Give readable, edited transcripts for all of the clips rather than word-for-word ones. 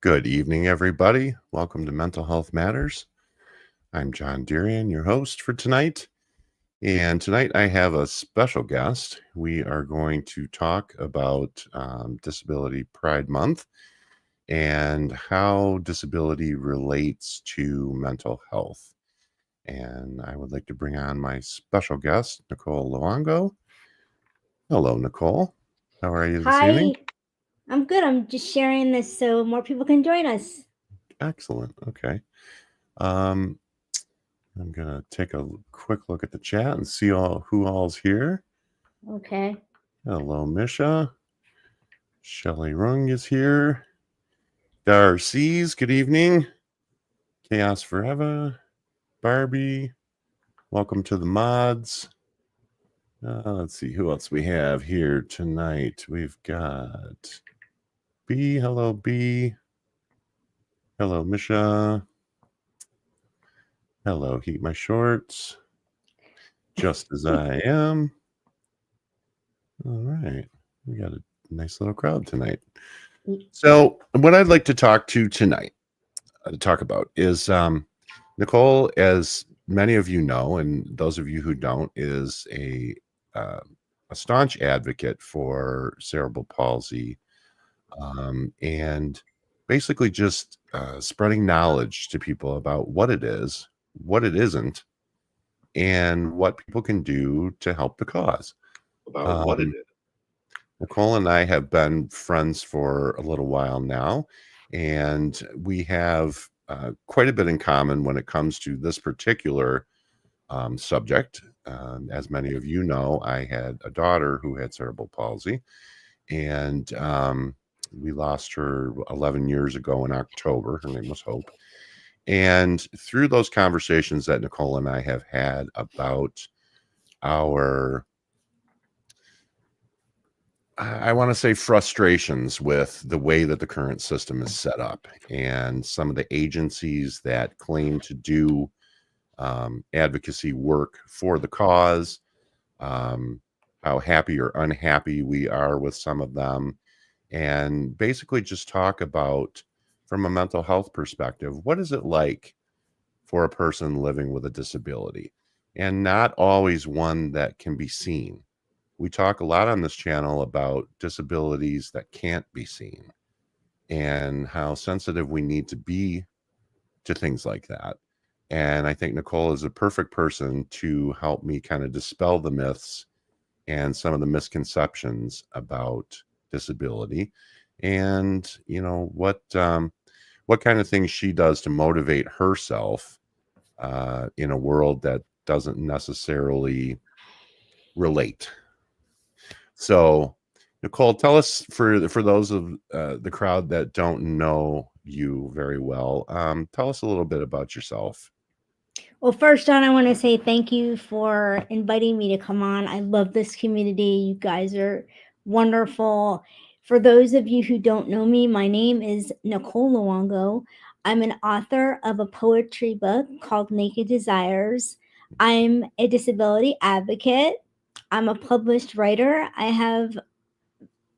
Good evening, everybody. Welcome to Mental Health Matters. I'm John Durian, your host for tonight. And tonight I have a special guest. We are going to talk about Disability Pride Month and how disability relates to mental health. And I would like to bring on my special guest, Nicole Luongo. Hello, Nicole. How are you this evening? Hi, I'm good. I'm just sharing this so more people can join us. Excellent. Okay. Um, I'm gonna take a quick look at the chat and see who all's here. Okay. Hello, Misha. Shelly Rung is here. Darcy's, good evening. Chaos Forever. Barbie. Welcome to the mods. Let's see who else we have here tonight. We've got B. Hello, B. Hello, Misha. Hello, Heat My Shorts. Just as I am. All right. We got a nice little crowd tonight. So, what I'd like to talk about is Nicole, as many of you know, and those of you who don't, is uh, a staunch advocate for cerebral palsy, and basically just spreading knowledge to people about what it is, what it isn't, and what people can do to help the cause. Nicole and I have been friends for a little while now, and we have quite a bit in common when it comes to this particular subject. As many of you know, I had a daughter who had cerebral palsy, and we lost her 11 years ago in October. Her name was Hope. And through those conversations that Nicole and I have had about our I want to say frustrations with the way that the current system is set up and some of the agencies that claim to do advocacy work for the cause, how happy or unhappy we are with some of them, and basically just talk about, from a mental health perspective, what is it like for a person living with a disability, and not always one that can be seen. We talk a lot on this channel about disabilities that can't be seen and how sensitive we need to be to things like that. And I think Nicole is a perfect person to help me kind of dispel the myths and some of the misconceptions about disability, and what kind of things she does to motivate herself in a world that doesn't necessarily relate. So, Nicole, tell us, for those of the crowd that don't know you very well, tell us a little bit about yourself. Well, first, John, I want to say thank you for inviting me to come on. I love this community. You guys are wonderful. For those of you who don't know me, my name is Nicole Luongo. I'm an author of a poetry book called Naked Desires. I'm a disability advocate. I'm a published writer. I have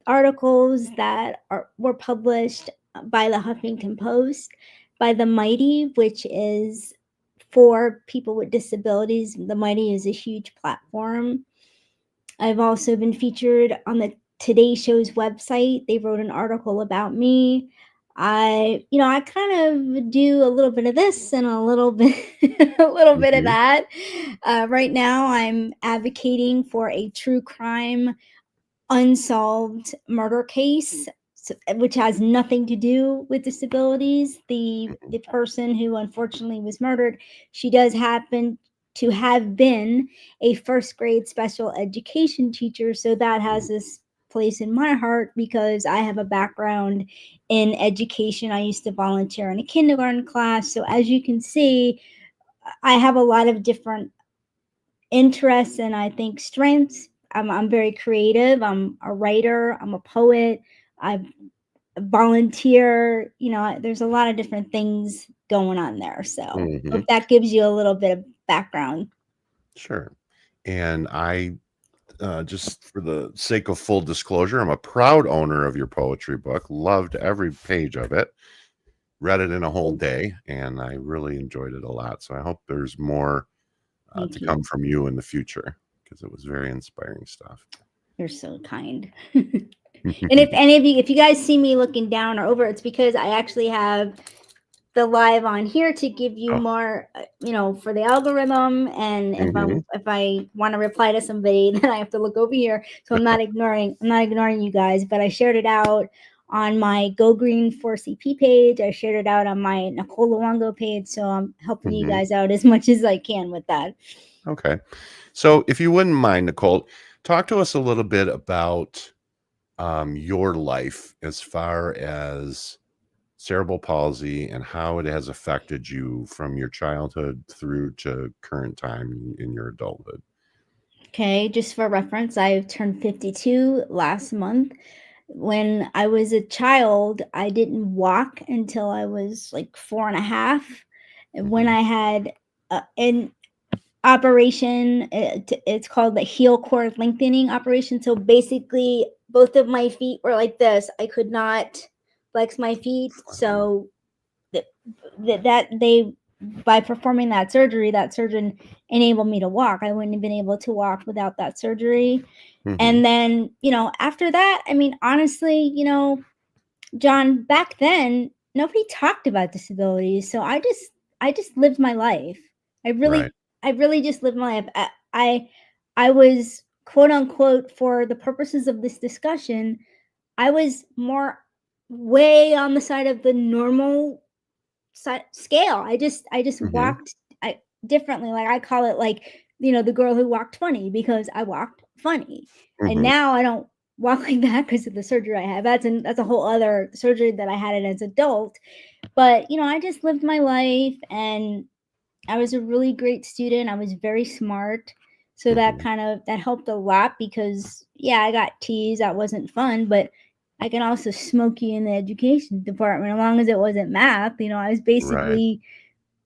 articles that were published by the Huffington Post, by the Mighty, which is for people with disabilities. The Mighty is a huge platform. I've also been featured on the Today Show's website. They wrote an article about me. I kind of do a little bit of this and a little bit, a little bit of Mhm. that. Right now, I'm advocating for a true crime unsolved murder case, which has nothing to do with disabilities. The person who unfortunately was murdered, she does happen to have been a first grade special education teacher, so that has this place in my heart because I have a background in education. I used to volunteer in a kindergarten class, so as you can see, I have a lot of different interests and I think strengths. I'm very creative. I'm a writer. I'm a poet. I volunteer. There's a lot of different things going on there. So Mhm. hope that gives you a little bit of background. Sure. And I, just for the sake of full disclosure, I'm a proud owner of your poetry book. Loved every page of it. read it in a whole day, and I really enjoyed it a lot. So I hope there's more Thank to you. come from you in the future, because it was very inspiring stuff. You're so kind. And if any of you, if you guys see me looking down or over, it's because I actually have the live on here to give you Oh, more, for the algorithm. And mhm. if I want to reply to somebody, then I have to look over here. So I'm not ignoring you guys, but I shared it out on my Go Green for CP page. I shared it out on my Nicole Luongo page. So I'm helping you Mhm. guys out as much as I can with that. Okay. So if you wouldn't mind, Nicole, talk to us a little bit about your life as far as cerebral palsy and how it has affected you from your childhood through to current time in your adulthood. Okay, just for reference, I turned 52 last month. When I was a child, I didn't walk until I was like 4.5. And when Mhm. I had an operation, it's called the heel cord lengthening operation. So basically, both of my feet were like this. I could not flex my feet. Wow. So that that they by performing that surgeon enabled me to walk. I wouldn't have been able to walk without that surgery. Mhm. And then, after that, I mean, honestly, John, back then, nobody talked about disabilities. So I just lived my life. I Right. really I really just lived my life. I was, quote unquote, for the purposes of this discussion, I was more way on the side of the normal scale. I just Mhm. walked I differently. Like, I call it, like, the girl who walked funny, because I walked funny. And Mhm. now I don't walk like that because of the surgery I had. That's a whole other surgery that I had as an adult. But I just lived my life, and I was a really great student. I was very smart. So Mhm. that helped a lot, because yeah, I got teased. That wasn't fun, but I can also smoke you in the education department as long as it wasn't math. I was Right. basically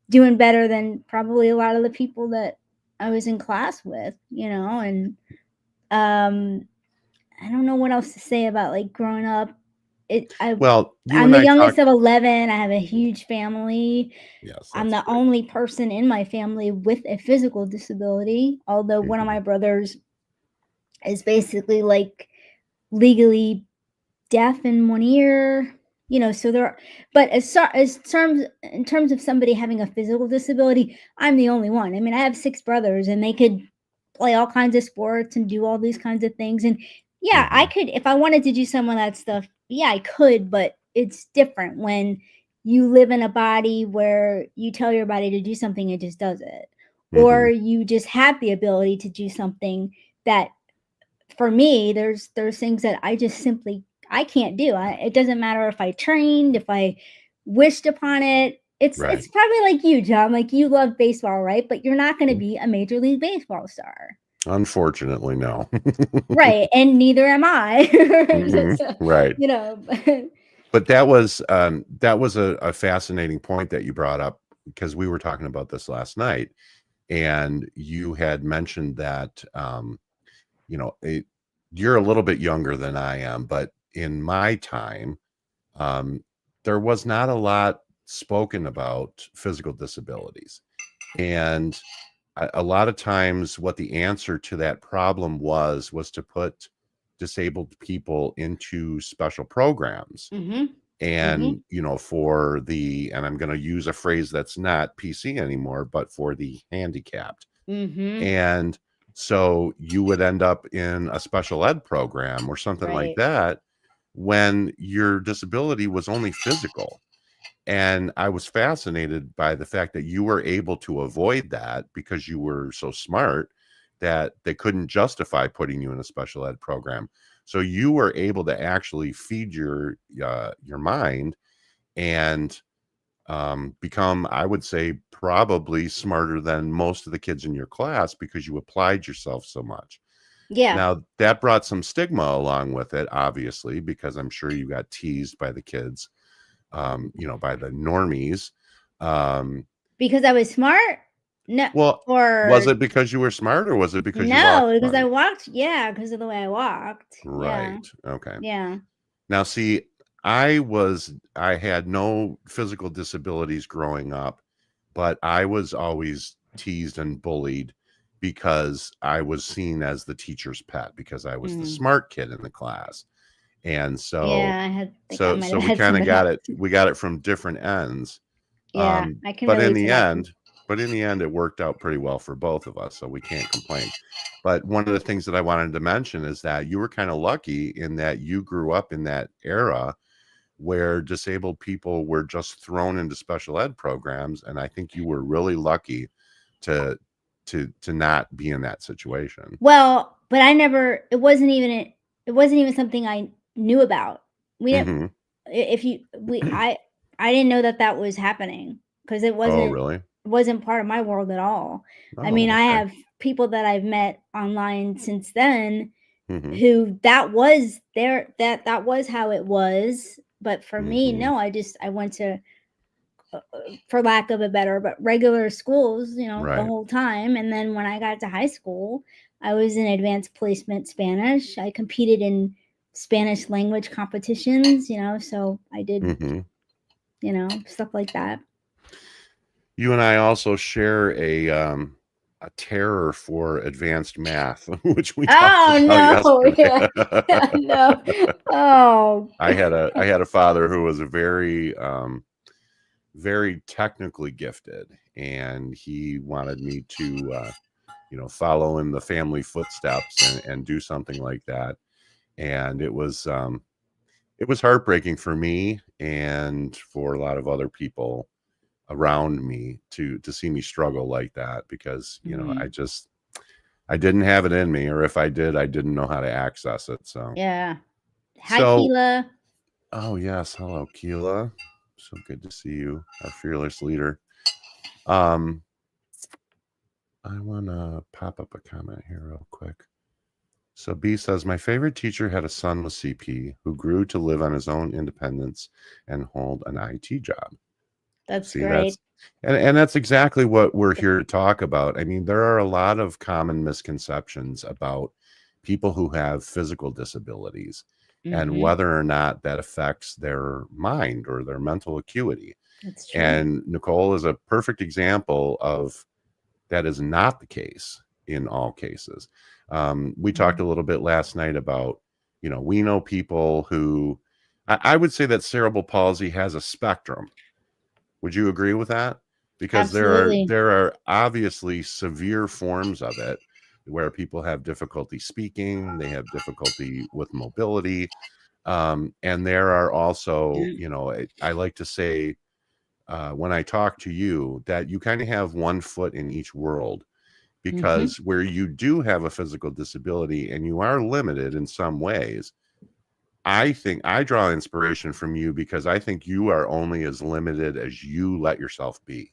doing better than probably a lot of the people that I was in class with, and um I don't know what else to say about, like, growing up. It I Well, you I'm and the I youngest talked. of 11. I have a huge family. Yes, I'm that's the great. only person in my family with a physical disability, although one of Mhm. my brothers is basically, like, legally deaf in one ear. So there are, but as terms in terms of somebody having a physical disability, I'm the only one. I mean, I have 6 brothers, and they could play all kinds of sports and do all these kinds of things. And yeah, I Mhm. could, if I wanted to do some of that stuff. Yeah, I could, but it's different when you live in a body where you tell your body to do something, it just does it, or Mhm. you just have the ability to do something that, for me, there's things that I just simply I can't do. It doesn't matter if I trained, if I wished upon it. Right. It's probably like you, John. Like, you love baseball, right? But you're not going to Mm. be a major league baseball star, Unfortunately, no. right? And neither am I. Mhm. So, Right. you know, But that was a fascinating point that you brought up, because we were talking about this last night, and you had mentioned that you know, you're a little bit younger than I am, but in my time, um, there was not a lot spoken about physical disabilities. And a lot of times, what the answer to that problem was to put disabled people into special programs. mhm, mhm, And, for the, and I'm going to use a phrase that's not PC anymore, but for the handicapped. mhm, And so you would end up in a special ed program or something like right. that when your disability was only physical. And I was fascinated by the fact that you were able to avoid that because you were so smart that they couldn't justify putting you in a special ed program. So you were able to actually feed your mind and become, I would say, probably smarter than most of the kids in your class because you applied yourself so much. Yeah, Now, that brought some stigma along with it, obviously, because I'm sure you got teased by the kids, by the normies. Um, because I was smart. No, well, was or it because you were smart or was it because you walked no, because I funny? walked. Yeah, because of the way I walked. Yeah, Right. Okay. yeah. Now, see, I had no physical disabilities growing up, but I was always teased and bullied because I was seen as the teacher's pet because I was the smart kid in the class. And Yeah, I think I might so have we had kind some of of that. got it from different ends. Yeah, I can But in relate to the that. end, it worked out pretty well for both of us, so we can't complain. But one of the things that I wanted to mention is that you were kind of lucky in that you grew up in that era where disabled people were just thrown into special ed programs, and I think you were really lucky to not be in that situation. Well, but it wasn't even something I knew about. We didn't Hmm. if you we I didn't know that was happening because Oh, really? it wasn't part of my world at all. I mean, Oh, I okay. have people that I've met online since then Hmm. who that was how it was, but for me, Hmm. no, I went to for lack of a better, but regular schools, the Right. whole time. And then when I got to high school, I was in advanced placement Spanish. I competed in Spanish language competitions, so I did, Hmm. stuff like that. You and I also share a terror for advanced math, which we talked Oh about no, yesterday. yeah, no, oh, I had a father who was a very technically gifted, and he wanted me to follow in the family footsteps and do something like that. And it was heartbreaking for me and for a lot of other people around me to see me struggle like that because Mhm. I didn't have it in me, or if I did, I didn't know how to access it. Yeah. Hi, So Keela. oh yes, hello Keela, so good to see you, our fearless leader. um I want to pop up a comment here real quick. So B says, my favorite teacher had a son with CP who grew to live on his own independence and hold an IT job. That's See, great. and that's exactly what we're here to talk about. I mean, there are a lot of common misconceptions about people who have physical disabilities and Hmm. whether or not that affects their mind or their mental acuity. That's true. And Nicole is a perfect example of that is not the case in all cases. We talked Mhm. a little bit last night about, we know people who I would say that cerebral palsy has a spectrum. Would you agree with that? Because Absolutely. there are obviously severe forms of it where people have difficulty speaking, they have difficulty with mobility, and there are also, Yeah. I like to say when I talk to you that you kind of have one foot in each world Hmm. because where you do have a physical disability and you are limited in some ways, I think I draw inspiration from you because I think you are only as limited as you let yourself be.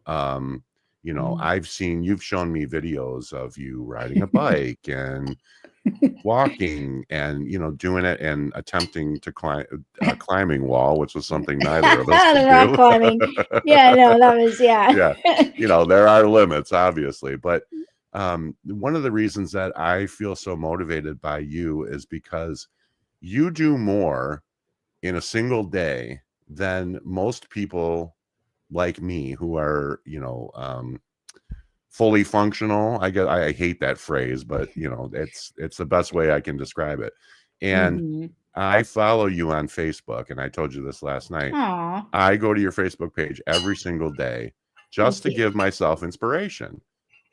Um, you've shown me videos of you riding a bike and walking and, doing it and attempting to climb a climbing wall, which was something neither of us The could rock do. climbing. Yeah, no, that was, yeah. Yeah, there are limits, obviously, but one of the reasons that I feel so motivated by you is because you do more in a single day than most people like me who are, fully functional. I hate that phrase, but it's the best way I can describe it. And Hmm. I follow you on Facebook, and I told you this last night. Aw, I go to your Facebook page every single day just thank to you. give myself inspiration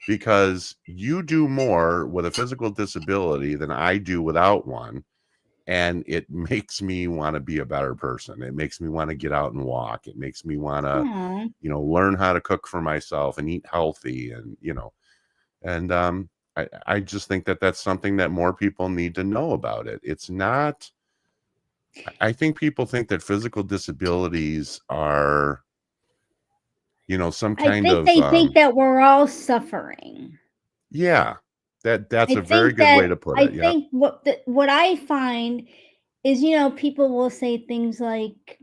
because you do more with a physical disability than I do without one. And it makes me want to be a better person. It makes me want to get out and walk. It makes me want to, Aw. learn how to cook for myself and eat healthy and, and I just think that that's something that more people need to know about it. It's not, I think people think that physical disabilities are, some I kind think of, they think that we're all suffering. yeah, that's a very good way to put I it. Yep. think what I find is, people will say things like,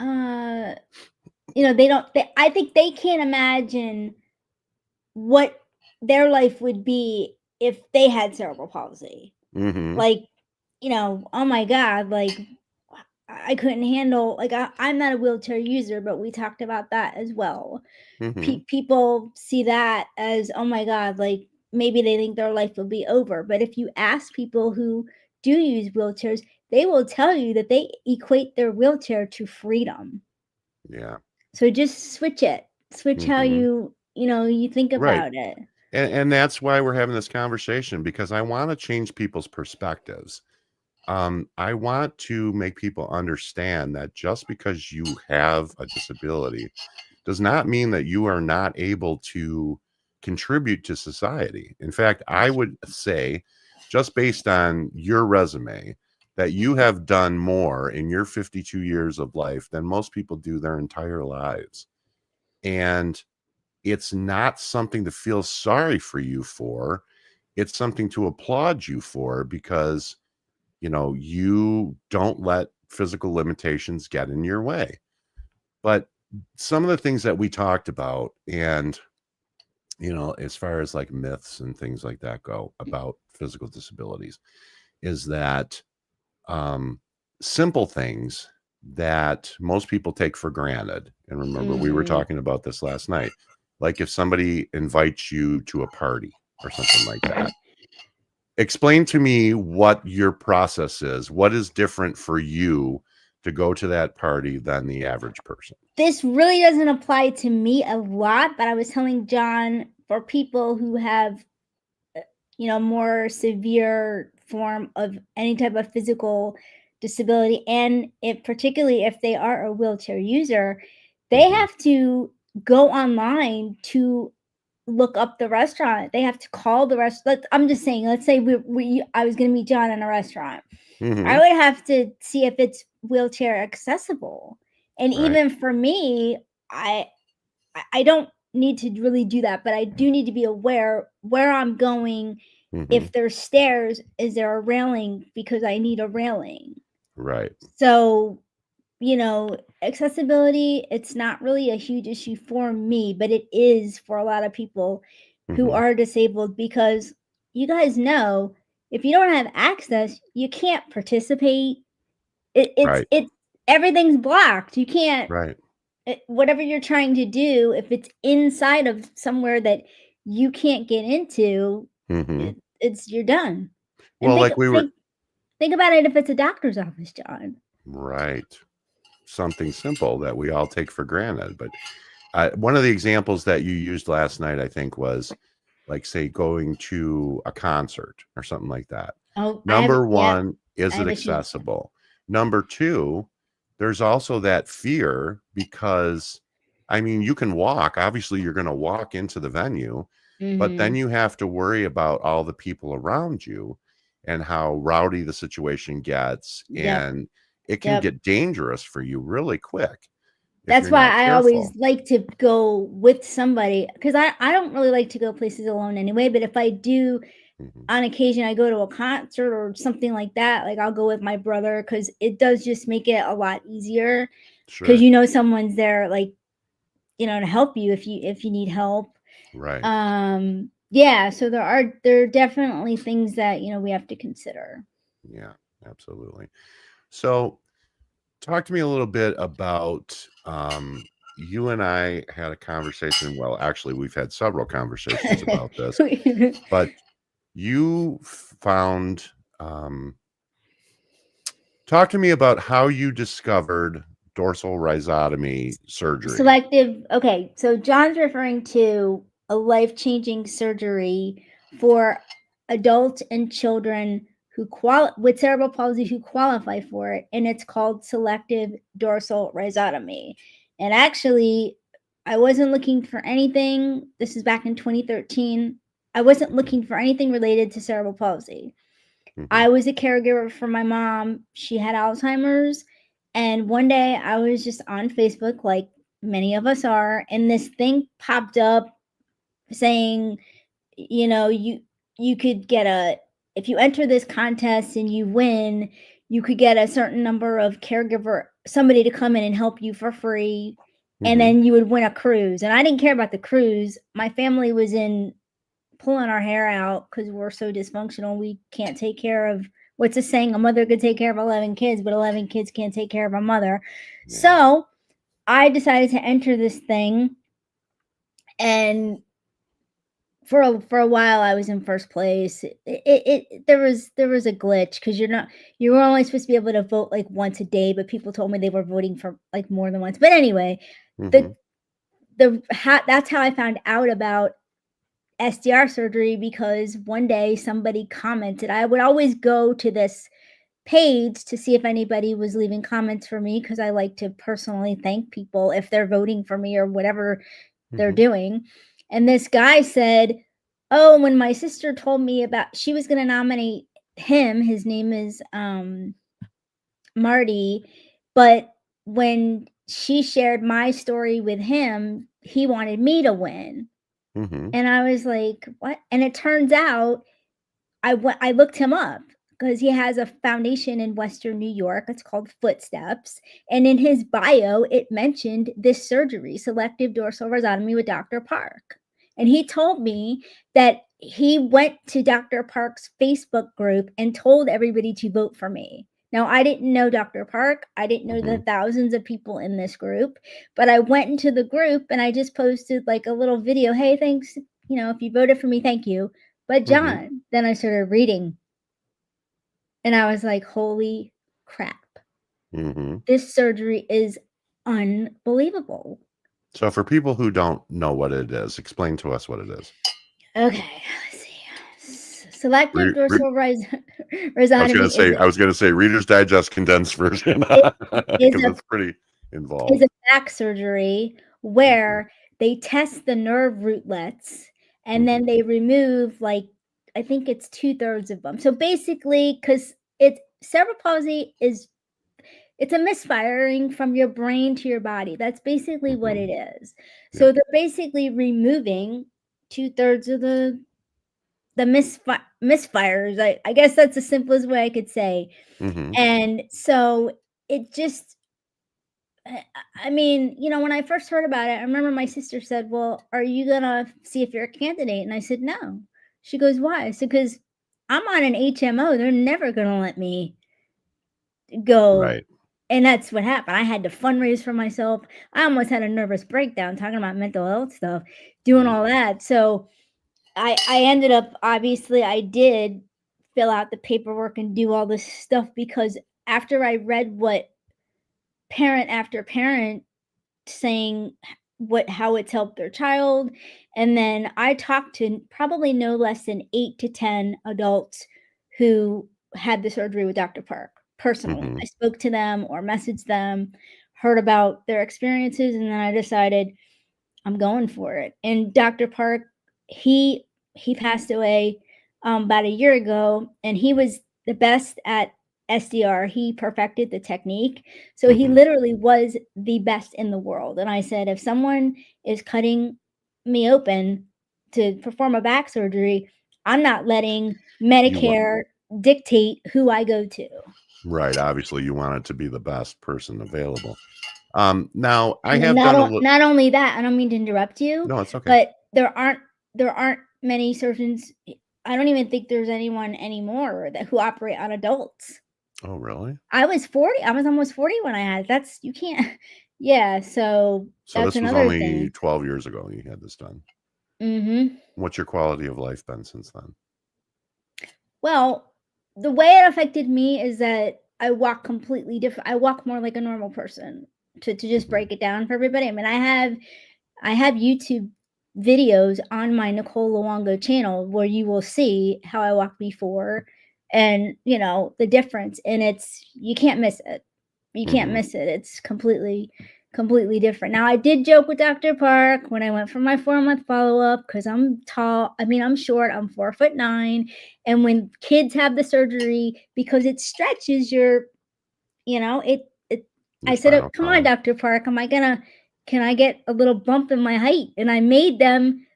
uh, I think they can't imagine what their life would be if they had cerebral palsy. Hmm. Like, oh my God, like I couldn't handle, like, I'm not a wheelchair user, but we talked about that as well. Hmm. People see that as, oh my God, like maybe they think their life will be over. But if you ask people who do use wheelchairs, they will tell you that they equate their wheelchair to freedom. Yeah. So just switch it. Switch how Hmm. you think Right. about it. And that's why we're having this conversation, because I want to change people's perspectives. I want to make people understand that just because you have a disability does not mean that you are not able to contribute to society. In fact, I would say, just based on your resume, that you have done more in your 52 years of life than most people do their entire lives. And it's not something to feel sorry for you for. It's something to applaud you for, because you don't let physical limitations get in your way. But some of the things that we talked about, and as far as like myths and things like that go about physical disabilities, is that um, simple things that most people take for granted. And remember, we were Mhm. talking about this last night. Like if somebody invites you to a party or something like that, explain to me what your process is. What is different for you to go to that party than the average person? This really doesn't apply to me a lot, but I was telling John, for people who have more severe form of any type of physical disability, and particularly if they are a wheelchair user, they Hmm. have to go online to look up the restaurant. They have to call the restaurant. I'm just saying, let's say I was going to meet John in a restaurant. I Hmm. would have to see if it's wheelchair accessible. And Right. even for me, I I don't need to really do that, but I do need to be aware where I'm going. Hmm. If there's stairs, is there a railing, because I need a railing? Right. So, accessibility, it's not really a huge issue for me, but it is for a lot of people who Hmm. are disabled, because you guys know, if you don't have access, you can't participate. Right. It's everything's blocked. You can't, Right. whatever you're trying to do, if it's inside of somewhere that you can't get into, Hmm. it's you're done. And Well, like we were, think about it, if it's a doctor's office, John. right. Something simple that we all take for granted. But one of the examples that you used last night, I think, was like, say, going to a concert or something like that. Oh, Number yep, one, is I it have issues with that. accessible? Number two, there's also that fear, because, I mean, you can walk. Obviously, you're going to walk into the venue, but then Mhm. you have to worry about all the people around you and how rowdy the situation gets. Yep, And it can yep. get dangerous for you really quick if That's you're why not I always careful. like to go with somebody, because I don't really like to go places alone anyway, but if I do, Mhm. on occasion, I go to a concert or something like that, like, I'll go with my brother, because it does just make it a lot easier, because Sure. someone's there, like, to help you if you need help. Right. Yeah, so there are definitely things that, we have to consider. Yeah, absolutely. So, talk to me a little bit about you and I had a conversation. Well, actually, we've had several conversations about this, but you found, um, talk to me about how you discovered dorsal rhizotomy surgery. Selective, okay, so John's referring to a life-changing surgery for adults and children with cerebral palsy who qualify for it, and it's called selective dorsal rhizotomy. And actually, I wasn't looking for anything. This is back in 2013. I wasn't Mhm. looking for anything related to cerebral palsy. Mhm. I was a caregiver for my mom. She had Alzheimer's. And one day I was just on Facebook, like many of us are, and this thing popped up saying, you know, you could get if you enter this contest and you win, you could get a certain number of somebody to come in and help you for free. And Mhm. then you would win a cruise. And I didn't care about the cruise. My family was in pulling our hair out because we're so dysfunctional. We can't take care of what's the saying? A mother could take care of 11 kids, but 11 kids can't take care of a mother. Yeah. So I decided to enter this thing, and for a while I was in first place. There was a glitch because you were only supposed to be able to vote like once a day, but people told me they were voting for like more than once. But anyway, Mhm. that's how I found out about SDR surgery, because one day somebody commented. I would always go to this page to see if anybody was leaving comments for me, because I like to personally thank people if they're voting for me or whatever they're Mhm. doing. And this guy said, "Oh, when my sister told me about she was going to nominate him, his name is Marty, but when she shared my story with him, he wanted me to win." Mhm. And I was like, "What?" And it turns out I looked him up because he has a foundation in Western New York. It's called Footsteps, and in his bio, it mentioned this surgery, selective dorsal rhizotomy with Dr. Park. And he told me that he went to Dr. Park's Facebook group and told everybody to vote for me. Now, I didn't know Dr. Park. I didn't know the Mhm. thousands of people in this group, but I went into the group and I just posted like a little video. "Hey, thanks. If you voted for me, thank you. But Mhm. John," then I started reading, and I was like, "Holy crap. Mhm. This surgery is unbelievable." So for people who don't know what it is, explain to us what it is. Okay, let's see. Selective Re re dorsal I was gonna rhizotomy say Reader's Digest condensed version is because a it's pretty is a involved. back surgery Mhm. where they test the nerve rootlets, and Mhm. then they remove, like, I think it's 2/3 of them. So basically, because it's cerebral palsy is it's a misfiring from your brain to your body. That's basically what Mhm. it is. Yep. So they're basically removing 2/3 of the misfires. I guess that's the simplest way I could say. Mhm. And so it just I mean, when I first heard about it, I remember my sister said, "Well, are you gonna see if you're a candidate?" And I said, "No." She goes, "Why?" I said, "Because I'm on an HMO. They're never gonna let me go." Right. And that's what happened. I had to fundraise for myself. I almost had a nervous breakdown talking about mental health stuff, doing Mm. all that. So I ended up, obviously I did fill out the paperwork and do all this stuff, because after I read what parent after parent saying how it's helped their child, and then I talked to probably no less than 8 to 10 adults who had the surgery with Dr. Park personally. I Mhm. spoke to them or messaged them, heard about their experiences, and then I decided I'm going for it. And Dr. Park, he passed away about a year ago, and he was the best at SDR. He perfected the technique. So he Mhm. literally was the best in the world. And I said, if someone is cutting me open to perform a back surgery, I'm not letting You want Medicare dictate who I go to. Right, obviously, you want it to be the best person available. Now I And then have done a little. not only that, I don't mean to interrupt you, No, it's okay. but there aren't many surgeons. I don't even think there's anyone anymore who operate on adults. Oh, really? I was 40. I was almost 40 when I had it. That's you can't Yeah, so So that's this was another only thing. 12 years ago you had this done. Mhm. What's your quality of life been since then? Well, the way it affected me is that I walk completely different. I walk more like a normal person, to just Mhm. break it down for everybody. I mean, I have YouTube videos on my Nicole Luongo channel where you will see how I walked before, and the difference, and you can't miss it. You can't Mhm. miss it. It's completely different. Now, I did joke with Dr. Park when I went for my 4-month follow-up, because I'm tall. I mean, I'm short. I'm 4'9". And when kids have the surgery, because it stretches it Your I said, "Oh, spinal come on, column. Dr. Park, can I get a little bump in my height?" And I made them,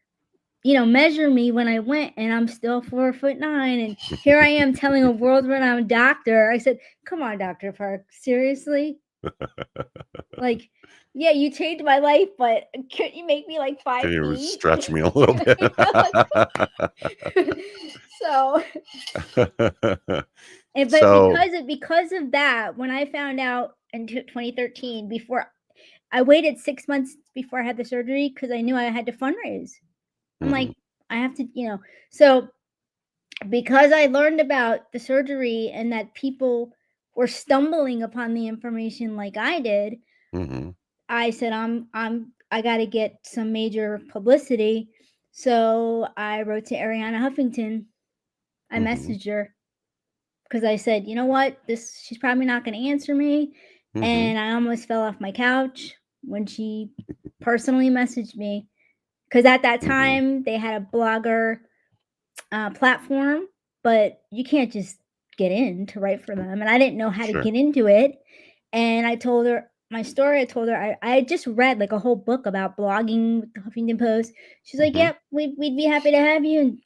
measure me when I went, and I'm still 4'9". And here I am telling a world-renowned doctor. I said, "Come on, Dr. Park, seriously? Like, yeah, you changed my life, but couldn't you make me like Can you 5 feet?" stretch me a little bit? You know, like, so But So, because of that, when I found out in 2013, before I waited 6 months before I had the surgery because I knew I had to fundraise. I'm like, mhm, I have to, so because I learned about the surgery and that people were stumbling upon the information like I did, mhm, I said, I got to get some major publicity. So I wrote to Ariana Huffington. I mhm, messaged her because I said, you know what, this she's probably not going to answer me, mhm, and I almost fell off my couch when she personally messaged me because at that mhm. time they had a blogger platform, but you can't just get in to write for them. And I didn't know how to Sure. get into it. And I told her my story. I told her I had just read like a whole book about blogging with the Huffington Post. She's like, Mhm. "Yep, we'd be happy to have you," and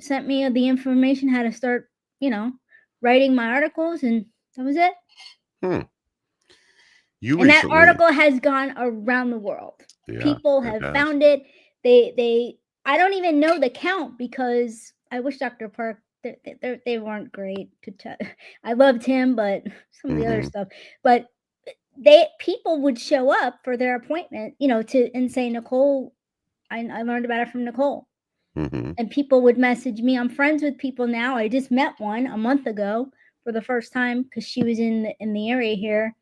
sent me the information how to start, you know, writing my articles, and that was it. Hmm. You And that recently, article has gone around the world. yeah, People it have has. found it. They I don't even know the count because I wish Dr. Park they weren't great to I loved him, but some of the other Mhm, stuff. But they people would show up for their appointment, to and say, Nicole, I learned about it from Nicole. mhm. And people would message me. I'm friends with people now. I just met one a month ago for the first time because she was in the area here,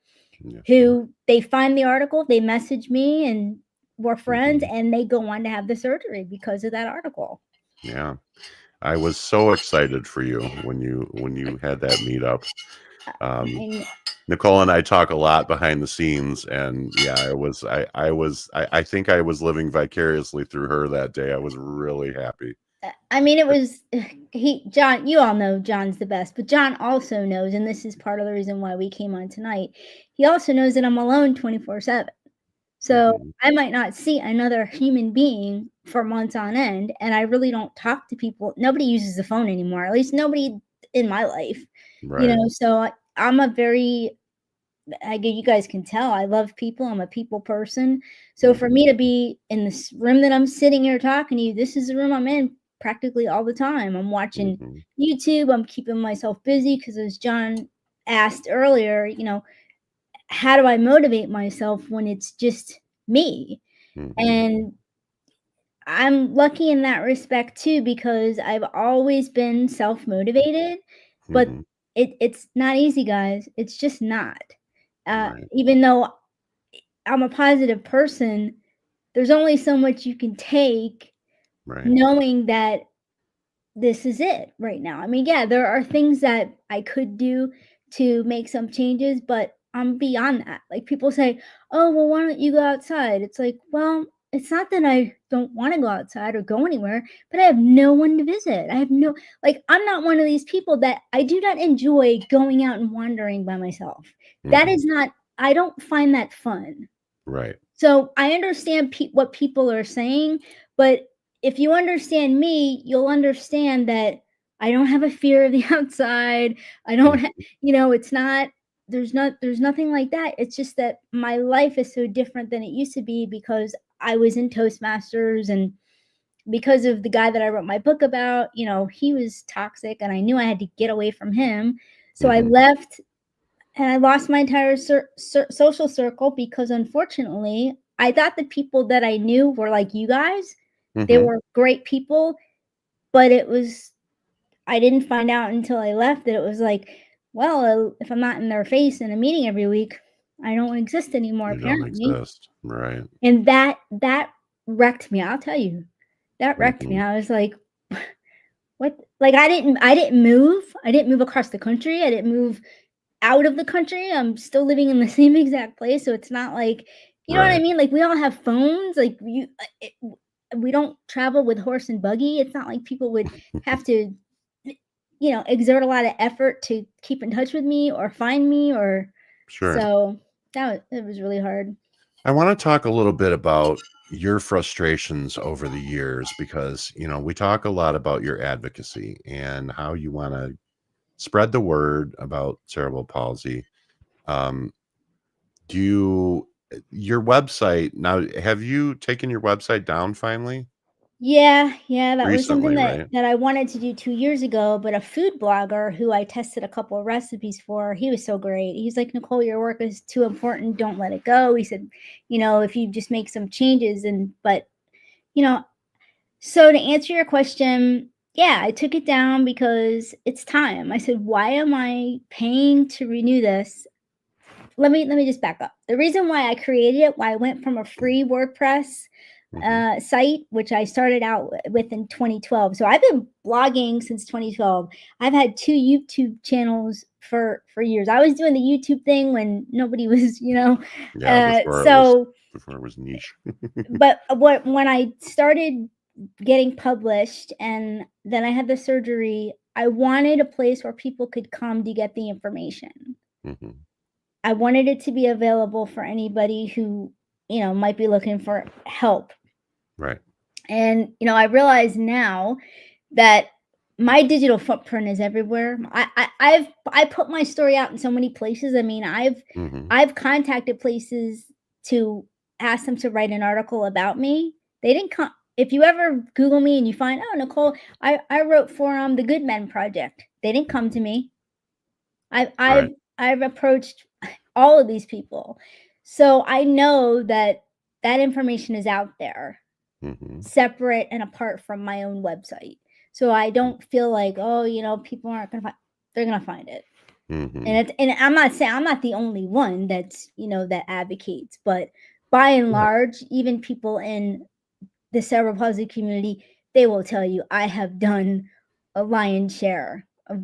Yes, you are. who they find the article, they message me, and we're friends, Mhm. and they go on to have the surgery because of that article. Yeah. I was so excited for you when you had that meetup. Um, And Nicole and I talk a lot behind the scenes, and yeah, I think I was living vicariously through her that day. I was really happy. I mean, it was John. You all know John's the best, but John also knows, and this is part of the reason why we came on tonight. He also knows that I'm alone 24/7. So Mhm. I might not see another human being for months on end, and I really don't talk to people. Nobody uses the phone anymore, at least nobody in my life, Right. So I'm a very you guys can tell I love people. I'm a people person. So for Mhm, me to be in this room that I'm sitting here talking to you, this is the room I'm in practically all the time. I'm watching mhm, YouTube. I'm keeping myself busy because, as John asked earlier, how do I motivate myself when it's just me? mhm, And I'm lucky in that respect too because I've always been self-motivated, but mhm. it's not easy, guys. It's just not. Right, Even though I'm a positive person, there's only so much you can take right. knowing that this is it right now. I mean, yeah, there are things that I could do to make some changes, but I'm beyond that. Like people say, "Oh, well, why don't you go outside?" It's like, well, it's not that I don't want to go outside or go anywhere, but I have no one to visit. I have no, like, I'm not one of these people that I do not enjoy going out and wandering by myself. That Mhm. is not, I don't find that fun. Right. So I understand what people are saying, but if you understand me, you'll understand that I don't have a fear of the outside. I don't, Mhm, it's not. There's nothing like that. It's just that my life is so different than it used to be because I was in Toastmasters and because of the guy that I wrote my book about, he was toxic and I knew I had to get away from him. So I mhm, left and I lost my entire social circle because unfortunately, I thought the people that I knew were like you guys. They mhm. were great people, but I didn't find out until I left that it was like, well, if I'm not in their face in a meeting every week, I don't exist anymore You don't apparently. exist. Right. And that wrecked me. I'll tell you. That wrecked me. Mhm, I was like, what? Like I didn't move. I didn't move across the country. I didn't move out of the country. I'm still living in the same exact place, so it's not like, you know what I right. mean? Like we all have phones. Like we don't travel with horse and buggy. It's not like people would have to, exert a lot of effort to keep in touch with me or find me or Sure. so it was really hard. I want to talk a little bit about your frustrations over the years because, we talk a lot about your advocacy and how you want to spread the word about cerebral palsy. Um, do you, your website now, have you taken your website down finally? Yeah, yeah, that was something recently, that right? I wanted to do 2 years ago, but a food blogger who I tested a couple of recipes for, he was so great. He's like, "Nicole, your work is too important. Don't let it go." He said, "If you just make some changes you know, so to answer your question, yeah, I took it down because it's time." I said, "Why am I paying to renew this?" Let me just back up. The reason why I created it, why I went from a free WordPress Hmm. site, which I started out with in 2012. So I've been blogging since 2012. I've had two YouTube channels for years. I was doing the YouTube thing when nobody was, Yeah, So, before it was niche. but when I started getting published, and then I had the surgery, I wanted a place where people could come to get the information. Hmm. I wanted it to be available for anybody who, might be looking for help. Right. And, I realize now that my digital footprint is everywhere. I put my story out in so many places. I mean, Hmm. I've contacted places to ask them to write an article about me. They didn't come. If you ever Google me and you find, "Oh, Nicole, I wrote for the Good Men Project," they didn't come to me. I've I've Right. I've approached all of these people. So I know that that information is out there, Hmm. separate and apart from my own website. So I don't feel like, "Oh, people aren't gonna find." They're gonna find it. Hmm. And I'm not saying I'm not the only one that's, that advocates, but by and Right. large, even people in the cerebral palsy community, they will tell you I have done a lion's share of,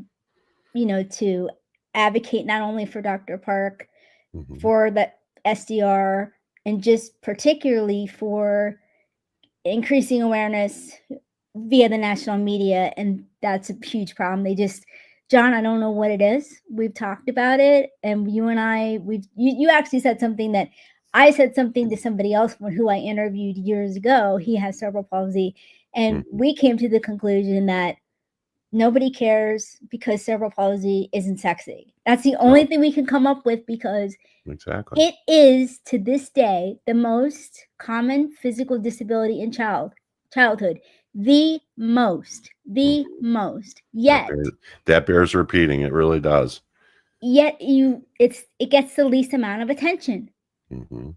to advocate not only for Dr. Park, Hmm. for the SDR, and just particularly for increasing awareness via the national media. And that's a huge problem. John, I don't know what it is. We've talked about it, and you and I, you actually said something that I said something to somebody else who I interviewed years ago. He has cerebral palsy, and Hmm. we came to the conclusion that nobody cares because cerebral palsy isn't sexy. That's the only No, thing we can come up with, because exactly. it is, to this day, the most common physical disability in childhood. The Mhm. most. That Yet, bears, that bears repeating. It really does. yet it gets the least amount of attention. Hmm.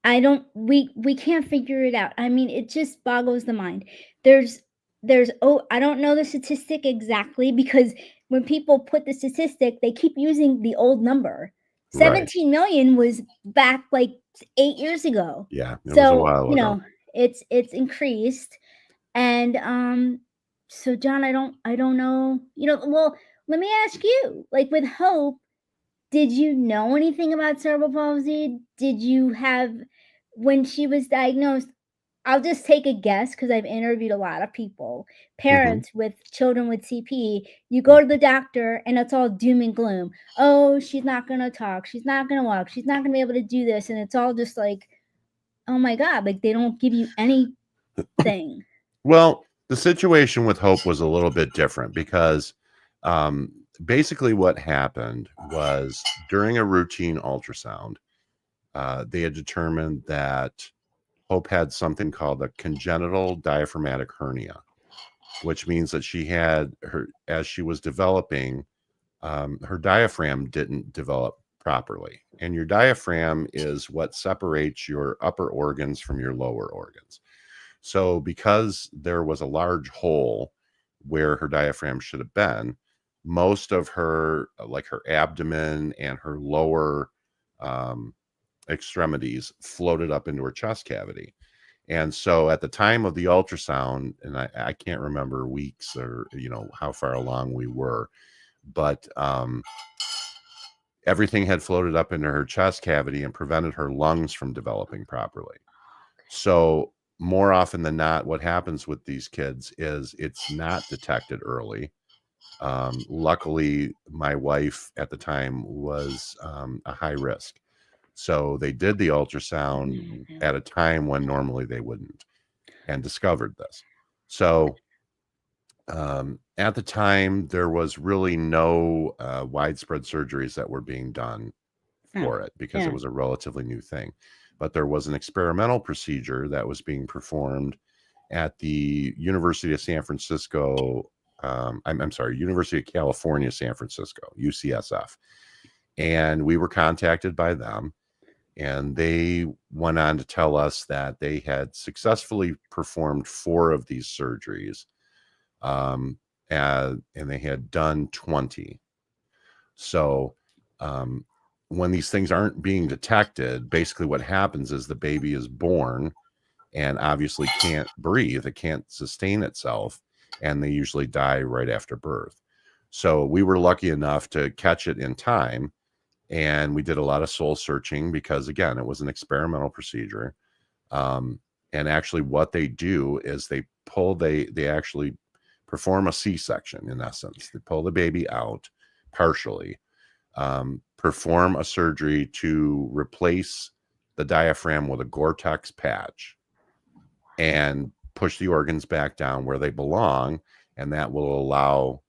I don't we can't figure it out. I mean, it just boggles the mind. There's I don't know the statistic exactly, because when people put the statistic, they keep using the old number. Right. 17 million was back like 8 years ago. Yeah, it was a So, while ago. it's increased. And so John, I don't know. Well, let me ask you, like with Hope, did you know anything about cerebral palsy? Did you have, when she was diagnosed, I'll just take a guess because I've interviewed a lot of people, Hmm. parents with children with CP. You go to the doctor and it's all doom and gloom. "Oh, she's not going to talk. She's not going to walk. She's not going to be able to do this." And it's all just like, oh my God, like they don't give you anything. Well, the situation with Hope was a little bit different because um, basically what happened was during a routine ultrasound, they had determined that Hope had something called a congenital diaphragmatic hernia, which means that she had her, as she was developing, her diaphragm didn't develop properly. And your diaphragm is what separates your upper organs from your lower organs. So, because there was a large hole where her diaphragm should have been, most of her, like her abdomen and her lower um, extremities, floated up into her chest cavity. And so at the time of the ultrasound, and I can't remember weeks or, how far along we were, but everything had floated up into her chest cavity and prevented her lungs from developing properly. So more often than not, what happens with these kids is it's not detected early. Luckily, my wife at the time was a high risk. So they did the ultrasound at a time when normally they wouldn't, and discovered this. So at the time, there was really no widespread surgeries that were being done Oh, for it because it yeah. was a relatively new thing. But there was an experimental procedure that was being performed at the University of San Francisco. I'm sorry, University of California, San Francisco, UCSF. And we were contacted by them, and they went on to tell us that they had successfully performed 4 of these surgeries, and they had done 20. So when these things aren't being detected, basically what happens is the baby is born and obviously can't breathe. It can't sustain itself, and they usually die right after birth. So we were lucky enough to catch it in time, and we did a lot of soul searching because, again, it was an experimental procedure. And actually what they do is they actually perform a C-section, in essence. They pull the baby out partially, perform a surgery to replace the diaphragm with a Gore-Tex patch, and push the organs back down where they belong, and that will allow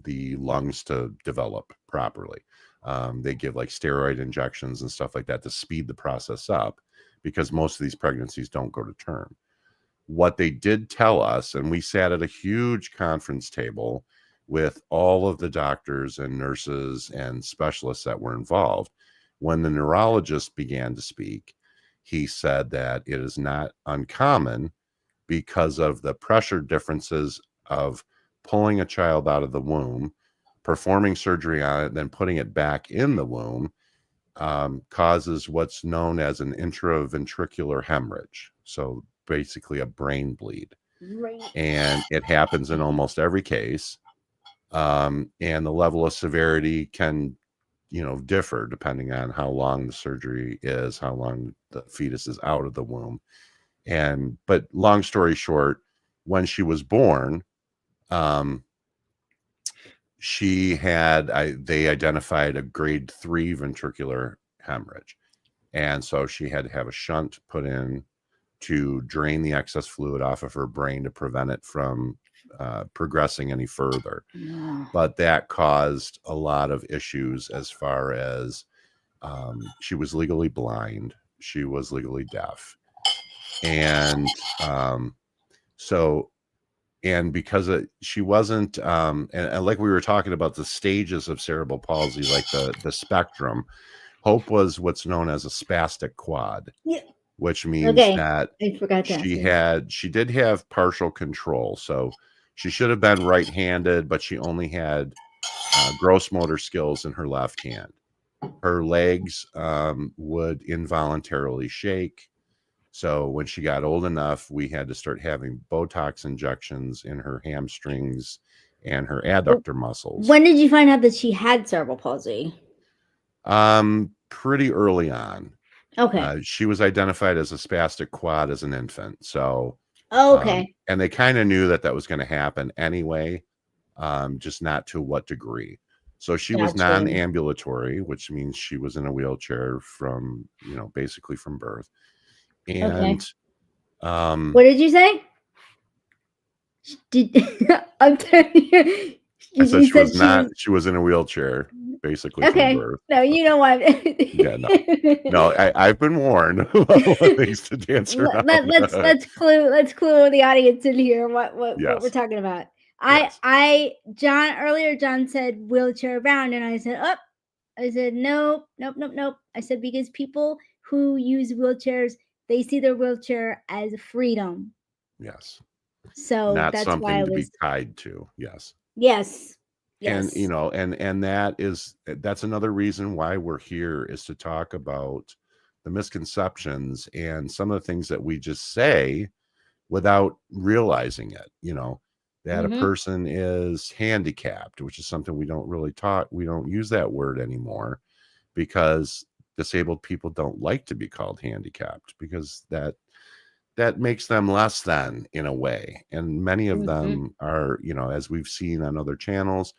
the lungs to develop properly. They give like steroid injections and stuff like that to speed the process up, because most of these pregnancies don't go to term. What they did tell us, and we sat at a huge conference table with all of the doctors and nurses and specialists that were involved. When the neurologist began to speak, he said that it is not uncommon, because of the pressure differences of pulling a child out of the womb, performing surgery on it, then putting it back in the womb, causes what's known as an intraventricular hemorrhage. So basically a brain bleed. Right. And it happens in almost every case. And the level of severity can, differ depending on how long the surgery is, how long the fetus is out of the womb. But long story short, when she was born, they identified a grade 3 ventricular hemorrhage. And so she had to have a shunt put in to drain the excess fluid off of her brain to prevent it from progressing any further. Yeah. But that caused a lot of issues as far as she was legally blind, she was legally deaf. And because she wasn't, and like we were talking about the stages of cerebral palsy, like the spectrum, Hope was what's known as a spastic quad, Yeah. which means that I forgot to she did have partial control. So she should have been right-handed, but she only had gross motor skills in her left hand. Her legs would involuntarily shake. So when she got old enough, we had to start having Botox injections in her hamstrings and her adductor muscles. When did you find out that she had cerebral palsy? Pretty early on. Okay. She was identified as a spastic quad as an infant. So, okay. And they kind of knew that was going to happen anyway, just not to what degree. So she was non-ambulatory, which means she was in a wheelchair from, basically from birth. And what did you say? I'm telling you. I said she was in a wheelchair basically from birth. No, you know why. No, I've been warned about things to dance around. Let's clue the audience in here what we're talking about. John said wheelchair bound, and I said nope. I said because people who use wheelchairs, they see their wheelchair as freedom. Yes. So not that's something why to be tied to. Yes. And and that's another reason why we're here, is to talk about the misconceptions and some of the things that we just say without realizing it, that a person is handicapped, which is something we don't really talk. We don't use that word anymore, because disabled people don't like to be called handicapped, because that makes them less than, in a way. And many of them are, as we've seen on other channels,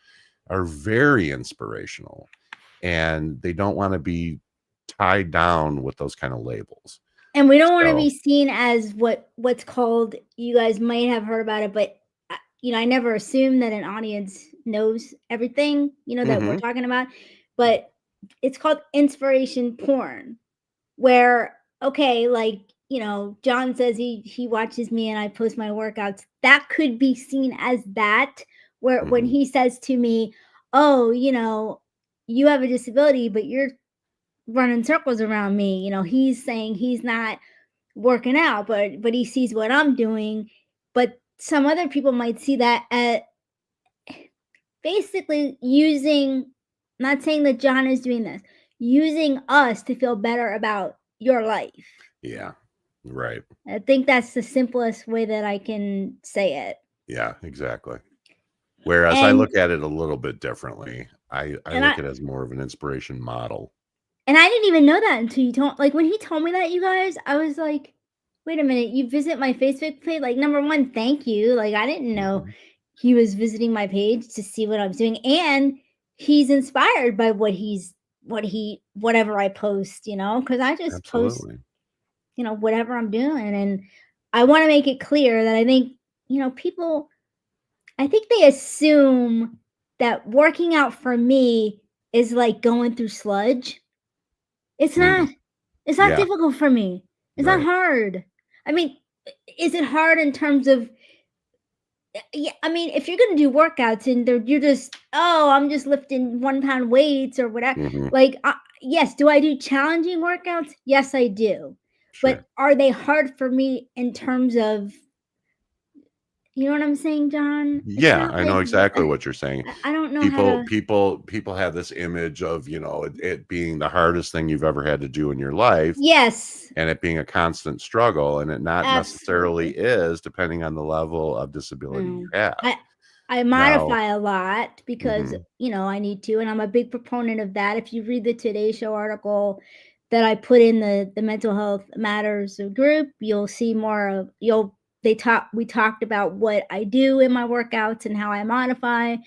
are very inspirational, and they don't want to be tied down with those kind of labels. And we don't want to be seen as what's called, you guys might have heard about it, but I never assume that an audience knows everything, that we're talking about, but it's called inspiration porn, where, okay, like John says he watches me and I post my workouts. That could be seen as that, where when Mhm. he says to me, "Oh, you have a disability, but you're running circles around me." He's saying he's not working out, but he sees what I'm doing. But some other people might see that at basically using, not saying that John is doing this, using us to feel better about your life. Yeah. Right. I think that's the simplest way that I can say it. Yeah, exactly. Whereas I And look at it a little bit differently. I and I look at it as more of an inspiration model. and I didn't even know that until you told, like, when he told me that, you guys, I was like, "Wait a minute, you visit my Facebook page?" Like, number 1, thank you. Like, I didn't know Mhm. he was visiting my page to see what I was doing, and he's inspired by whatever I post, because I just post, Absolutely. whatever I'm doing. And I want to make it clear that I think, people, I think they assume that working out for me is like going through sludge. It's Mhm. not. It's not Yeah, difficult for me. It's not right. hard. I mean, is it hard in terms of, yeah, I mean, if you're gonna do workouts and you're just, oh, I'm just lifting 1 pound weights or whatever. Mhm. Like, yes, do I do challenging workouts? Yes, I do. But Sure. are they hard for me in terms of, you know what I'm saying, John? It's Yeah, not I like, know exactly what you're saying. I don't know how People to. people people have this image of, it being the hardest thing you've ever had to do in your life, Yes, and it being a constant struggle, and it not necessarily absolutely. is, depending on the level of disability you Mm. have. I I Now modify a lot because, mhm, I need to, and I'm a big proponent of that. If you read the Today Show article that I put in the Mental Health Matters group, you'll see more of, we talked about what I do in my workouts and how I modify.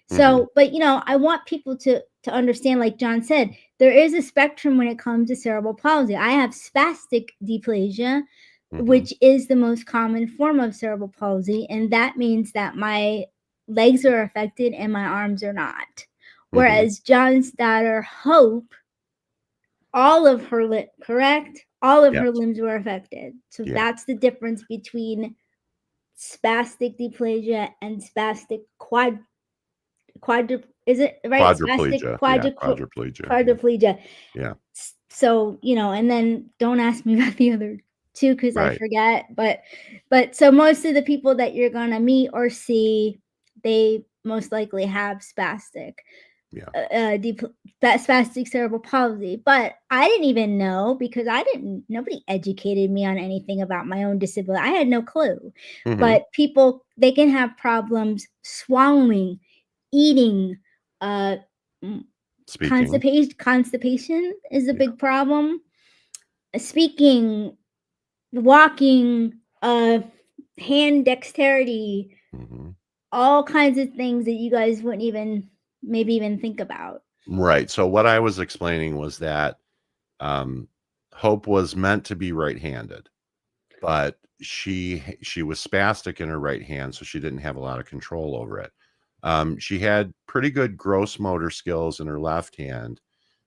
mhm, So, but I want people to understand, like John said, there is a spectrum when it comes to cerebral palsy. I have spastic dysplasia, mhm, which is the most common form of cerebral palsy. And that means that my legs are affected and my arms are not. mhm. Whereas John's daughter, Hope, all of her correct? All of her Yes. limbs were affected. So Yeah. that's the difference between spastic dysplasia and spastic quadru is it right? Spastic Quadriplegia. Yeah, quadriplegia. Yeah. quadriplegia. Yeah. So, and then don't ask me about the other 2 because I Right. forget. But so most of the people that you're gonna meet or see, they most likely have Yeah. dep spastic cerebral palsy. But I didn't even know, because nobody educated me on anything about my own disability. I had no clue. Mhm. But people, they can have problems swallowing, eating, uh, mm, Speaking. constipation is a Yeah. big problem. Speaking, walking, hand dexterity, Mhm. all kinds of things that you guys wouldn't even maybe even think about. Right. So what I was explaining was that um, Hope was meant to be right-handed, but she was spastic in her right hand, so she didn't have a lot of control over it. She had pretty good gross motor skills in her left hand,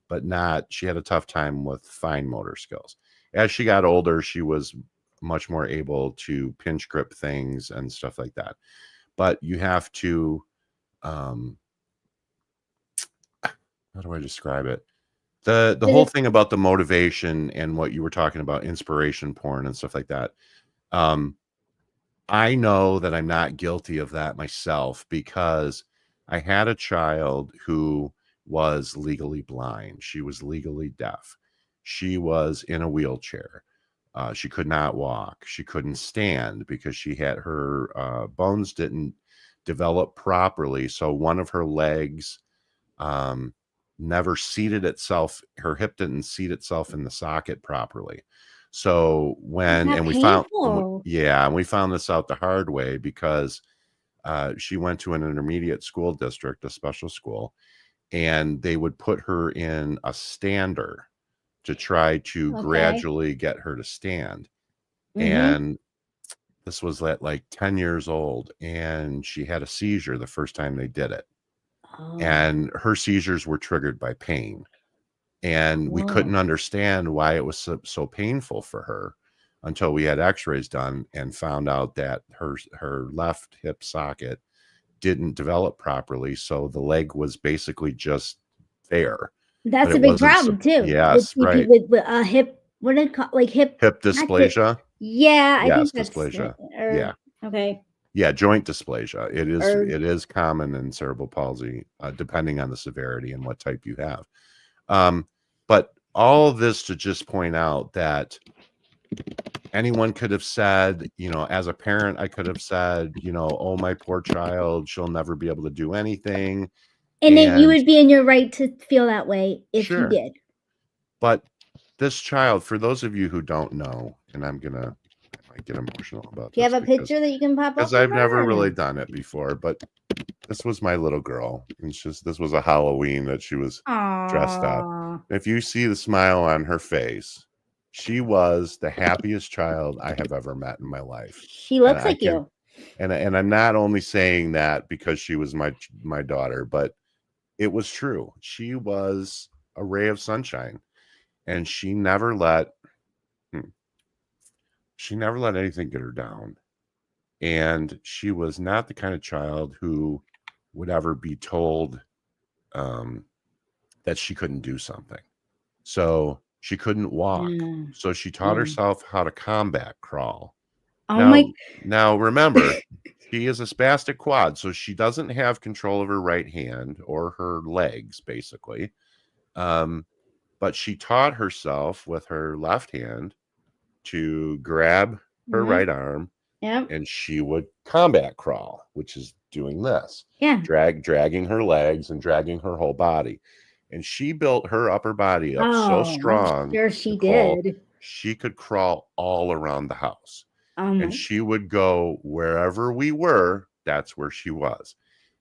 but not she had a tough time with fine motor skills. As she got older, she was much more able to pinch grip things and stuff like that. But you have to um how do I describe it? The Did whole it thing about the motivation and what you were talking about, inspiration porn and stuff like that. Um, I know that I'm not guilty of that myself because I had a child who was legally blind. She was legally deaf. She was in a wheelchair. She could not walk. She couldn't stand because she had her bones didn't develop properly. So one of her legs um, never seated itself. Her hip didn't seat itself in the socket properly. So was when that and we found painful? yeah, and we found this out the hard way because she went to an intermediate school district, a special school, and they would put her in a stander to try to Okay. gradually get her to stand. Mhm. And this was at like 10 years old, and she had a seizure the first time they did it. Oh, And her seizures were triggered by pain, and we cool. couldn't understand why it was so painful for her. until we had x-rays done and found out that her left hip socket didn't develop properly, so the leg was basically just there. That's But a it big wasn't problem too. yes, right. With hip, what do they call, like hip Hip fracture? dysplasia. Yeah, I Yes, think that's dysplasia. or Yeah. okay. Yeah, joint dysplasia. It Or is common in cerebral palsy, depending on the severity and what type you have. But all of this to just point out that anyone could have said, as a parent, I could have said, oh, my poor child, she'll never be able to do anything. and then you And would be in your right to feel that way if you sure, did. but this child, for those of you who don't know, and I might get emotional about Do you this have a picture that you can pop up? because I've never really done it before, but this was my little girl, and this was a Halloween that she was dressed up. Aww. If you see the smile on her face, she was the happiest child I have ever met in my life. She looks like you. And I'm not only saying that because she was my daughter, but it was true. She was a ray of sunshine, and she never let anything get her down. And she was not the kind of child who would ever be told that she couldn't do something. So she couldn't walk. So she taught herself how to combat crawl. Now remember, she is a spastic quad, so she doesn't have control of her right hand or her legs, basically. But she taught herself with her left hand to grab her right arm. Yep. And she would combat crawl, which is doing this. Yeah. Dragging her legs and dragging her whole body. And she built her upper body up so strong. Sure she Nicole, did. She could crawl all around the house. And she would go wherever we were, that's where she was.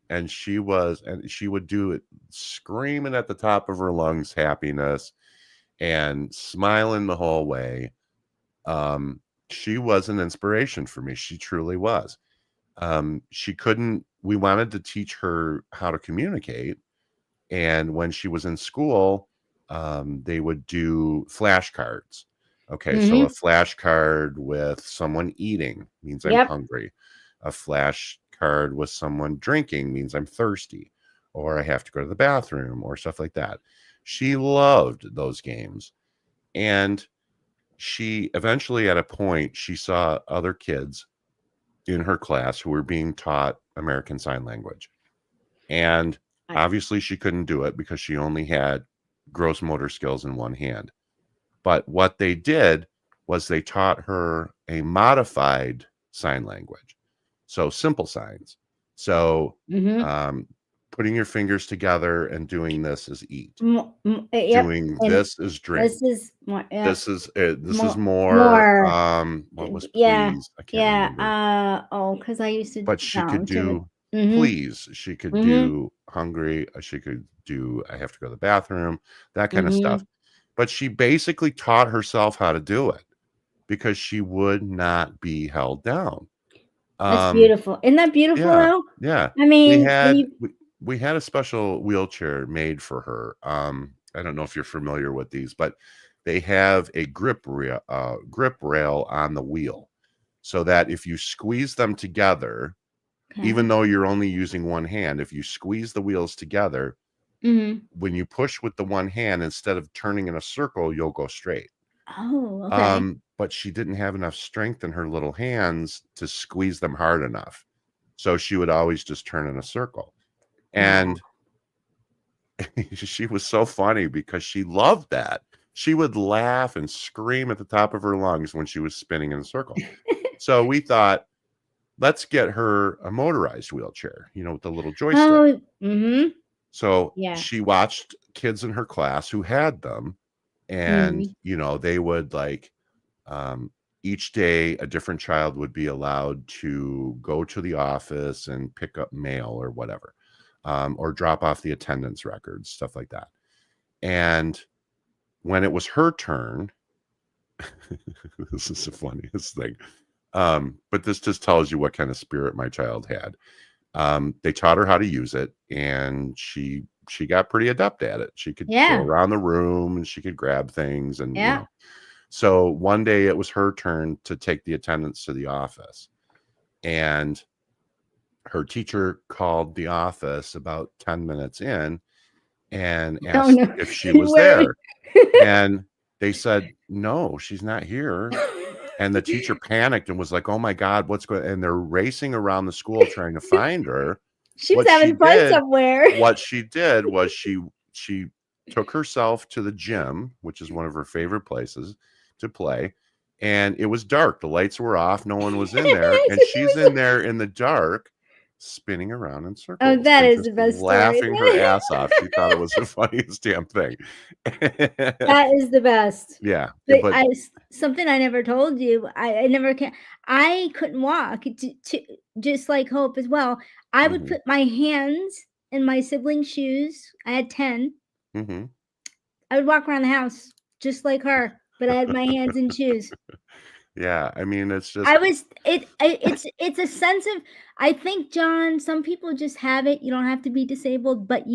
And she would do it screaming at the top of her lungs, happiness, and smiling the whole way. She was an inspiration for me. She truly was. We wanted to teach her how to communicate. And when she was in school, they would do flashcards. Okay, so a flashcard with someone eating means I'm hungry. A flashcard with someone drinking means I'm thirsty, or I have to go to the bathroom, or stuff like that. She loved those games. And she eventually, at a point, she saw other kids in her class who were being taught American Sign Language. And obviously she couldn't do it because she only had gross motor skills in one hand. But what they did was they taught her a modified sign language. So simple signs. So putting your fingers together and doing this is eat. Doing this is drink. This is more. This is more. What was please? I can't remember. Because I used to. But she could do please. She could do hungry. She could do I have to go to the bathroom. That kind of stuff. But she basically taught herself how to do it because she would not be held down. That's beautiful. Isn't that beautiful though? Yeah. I mean, we had a special wheelchair made for her. I don't know if you're familiar with these, but they have a grip rail on the wheel, so that if you squeeze them together, even though you're only using one hand, if you squeeze the wheels together, when you push with the one hand, instead of turning in a circle, you'll go straight. Oh, okay. But she didn't have enough strength in her little hands to squeeze them hard enough. So she would always just turn in a circle. And she was so funny because she loved that. She would laugh and scream at the top of her lungs when she was spinning in a circle. So we thought, let's get her a motorized wheelchair, with the little joystick. So she watched kids in her class who had them, and they would each day a different child would be allowed to go to the office and pick up mail or whatever, or drop off the attendance records, stuff like that. And when it was her turn, this is the funniest thing, but this just tells you what kind of spirit my child had. They taught her how to use it, and she got pretty adept at it. She could go around the room and she could grab things, and So one day it was her turn to take the attendance to the office, and her teacher called the office about 10 minutes in and Oh asked no. if she was Where? there. And they said, no, she's not here. And the teacher panicked and was like, oh my God, what's going on? And they're racing around the school trying to find her. She was having fun somewhere. What she did was she took herself to the gym, which is one of her favorite places to play. And it was dark. The lights were off. No one was in there. And she's in there in the dark, spinning around in circles. Oh, that and is just the best story. laughing her ass off. She thought it was the funniest damn thing. That is the best. Yeah. But But something I never told you, I never can. I couldn't walk to just like Hope as well. I would mhm, put my hands in my siblings' shoes. I had 10. mhm. I would walk around the house just like her, but I had my hands in shoes. Yeah. I mean, it's just I was it's a sense of, I think, John, some people just have it. You don't have to be disabled, but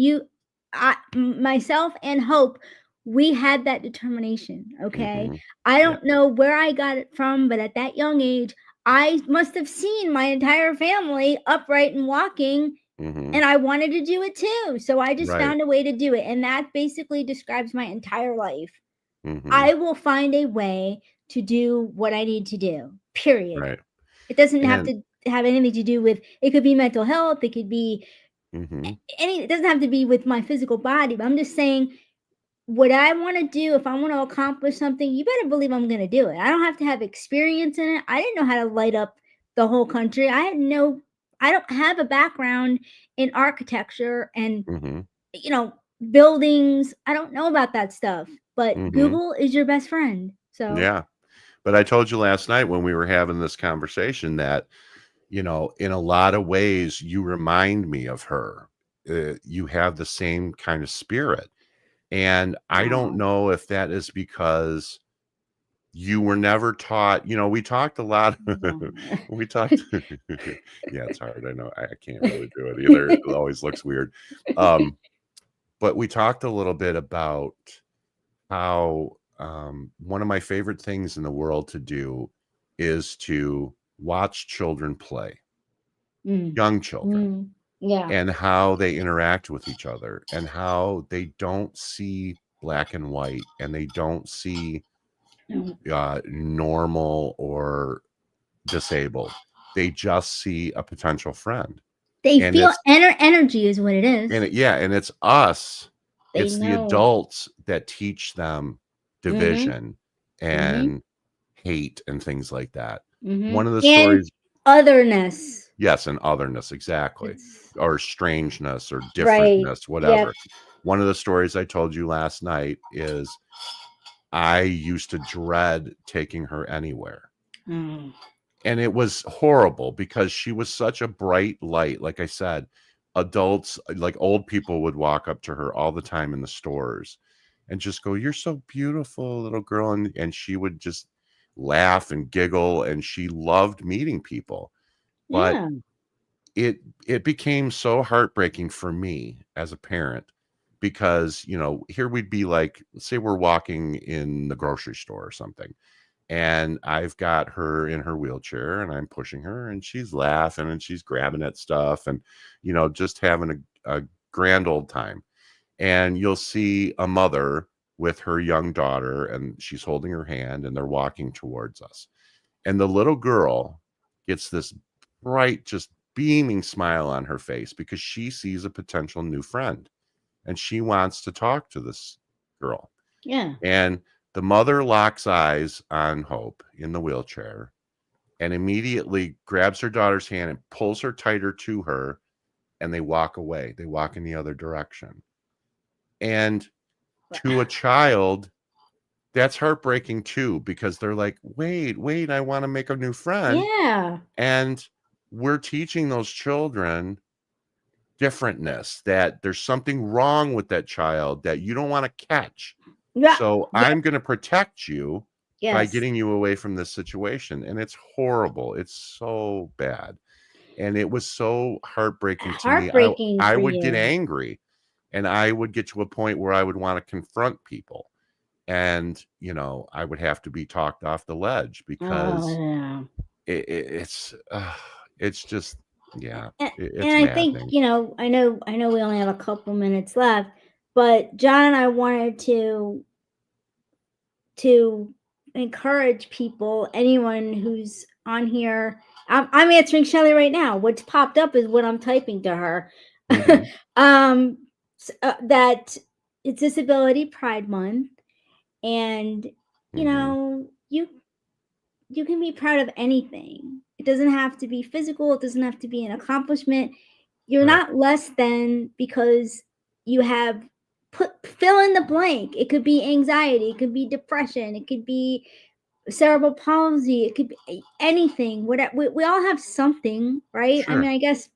myself and Hope, we had that determination. Okay. mhm, I yeah. don't know where I got it from, but at that young age, I must have seen my entire family upright and walking, Mhm, and I wanted to do it too. So I just right. found a way to do it. And that basically describes my entire life. Mhm, I will find a way to do what I need to do, period. right. It doesn't have And to have anything to do with, it could be mental health, it could be mhm, it doesn't have to be with my physical body, but I'm just saying, what I want to do, if I want to accomplish something, you better believe I'm going to do it. I don't have to have experience in it. I didn't know how to light up the whole country. I don't have a background in architecture and, mhm, you know, buildings. I don't know about that stuff, but mhm. Google is your best friend. So, Yeah. But I told you last night when we were having this conversation that, in a lot of ways, you remind me of her. You have the same kind of spirit. And I don't oh, know if that is because you were never taught, we talked a lot. We talked. Yeah, it's hard. I know. I can't really do it either. It always looks weird. Um, but we talked a little bit about how one of my favorite things in the world to do is to watch children play, mm, young children, mm, yeah. and how they interact with each other and how they don't see black and white and they don't see Mm. normal or disabled. They just see a potential friend. They And feel it's energy is what it is. and it's us, They it's the know. adults that teach them Mhm, division mhm, and hate and things like that. mhm, One of the and stories, otherness. yes, and otherness, exactly, It's or strangeness or right. differentness, Yep. whatever. One of the stories I told you last night is I used to dread taking her anywhere. Mm. And it was horrible because she was such a bright light. Like I said, adults, like old people, would walk up to her all the time in the stores and just go, "You're so beautiful, little girl." And she would just laugh and giggle, and she loved meeting people. But Yeah. it became so heartbreaking for me as a parent because, here we'd be like, let's say we're walking in the grocery store or something, and I've got her in her wheelchair and I'm pushing her and she's laughing and she's grabbing at stuff and, just having a grand old time. And you'll see a mother with her young daughter and she's holding her hand and they're walking towards us. And the little girl gets this bright, just beaming smile on her face because she sees a potential new friend and she wants to talk to this girl. Yeah. And the mother locks eyes on Hope in the wheelchair and immediately grabs her daughter's hand and pulls her tighter to her, and they walk away. They walk in the other direction. And to a child, that's heartbreaking too, because they're like, wait, I want to make a new friend. Yeah. And we're teaching those children differentness, that there's something wrong with that child that you don't want to catch. Yeah. So Yep. I'm going to protect you by Yes. getting you away from this situation. And it's horrible. It's so bad. And it was so heartbreaking to me. I Heartbreaking I for would get you. angry and I would get to a point where I would want to confront people. And, I would have to be talked off the ledge Oh, because yeah. it's just, yeah, And, it's and I think, maddening. I know we only have a couple minutes left, but John and I wanted to encourage people, anyone who's on here. I'm answering Shelly right now. What's popped up is what I'm typing to her. Hmm. um, that it's Disability Pride Month, and Hmm. you can be proud of anything. It doesn't have to be physical. It doesn't have to be an accomplishment. You're Right. not less than because you have fill in the blank. It could be anxiety. It could be depression. It could be cerebral palsy. It could be anything. Whatever. We all have something, right? I mean, Sure. I guess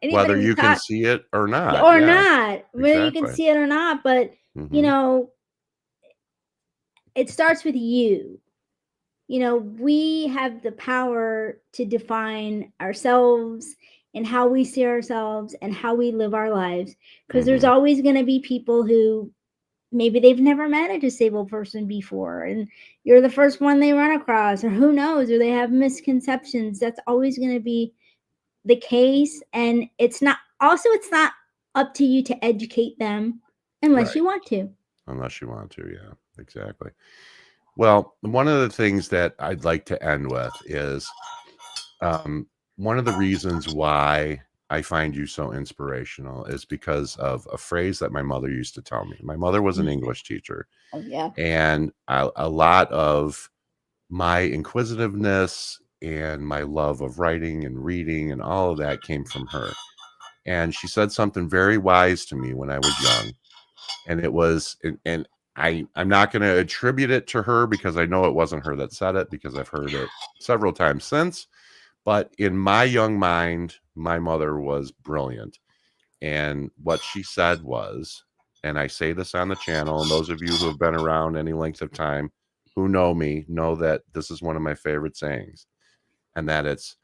anybody Whether we you can talk see it or not. or Yeah, not, whether you can exactly. see it or not, but you Hmm. know, it starts with you. We have the power to define ourselves and how we see ourselves and how we live our lives. Because there's Hmm. always going to be people who maybe they've never met a disabled person before, and you're the first one they run across, or who knows, or they have misconceptions. That's always going to be the case. And it's not up to you to educate them unless Right. you want to. Unless you want to. Yeah, exactly. Well, one of the things that I'd like to end with is um, one of the reasons why I find you so inspirational is because of a phrase that my mother used to tell me. My mother was an English teacher, Oh, yeah. and a lot of my inquisitiveness and my love of writing and reading and all of that came from her. And she said something very wise to me when I was young. And it was, and I'm not going to attribute it to her because I know it wasn't her that said it because I've heard it several times since. But in my young mind, my mother was brilliant. And what she said was, and I say this on the channel, and those of you who have been around any length of time who know me know that this is one of my favorite sayings, and that it's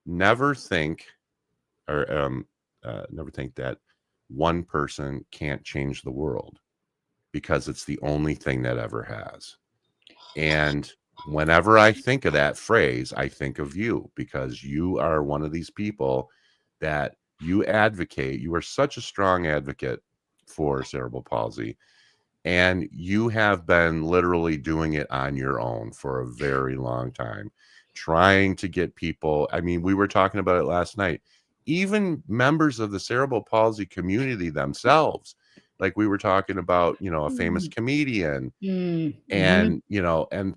never think or never think that one person can't change the world because it's the only thing that ever has. And whenever I think of that phrase, I think of you because you are one of these people that you advocate. You are such a strong advocate for cerebral palsy. And you have been literally doing it on your own for a very long time, trying to get people. I mean, we were talking about it last night. Even members of the cerebral palsy community themselves, like we were talking about, a famous comedian Mm-hmm. and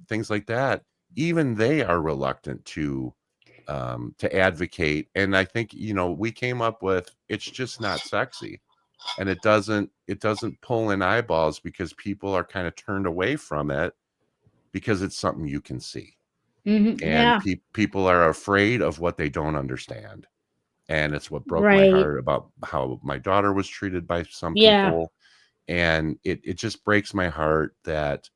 things like that, even they are reluctant to advocate. And I think, we came up with it's just not sexy, and it doesn't pull in eyeballs because people are kind of turned away from it because it's something you can see, Mm-hmm. and Yeah. people are afraid of what they don't understand. And it's what broke my Right. heart about how my daughter was treated by some Yeah. people. And it just breaks my heart that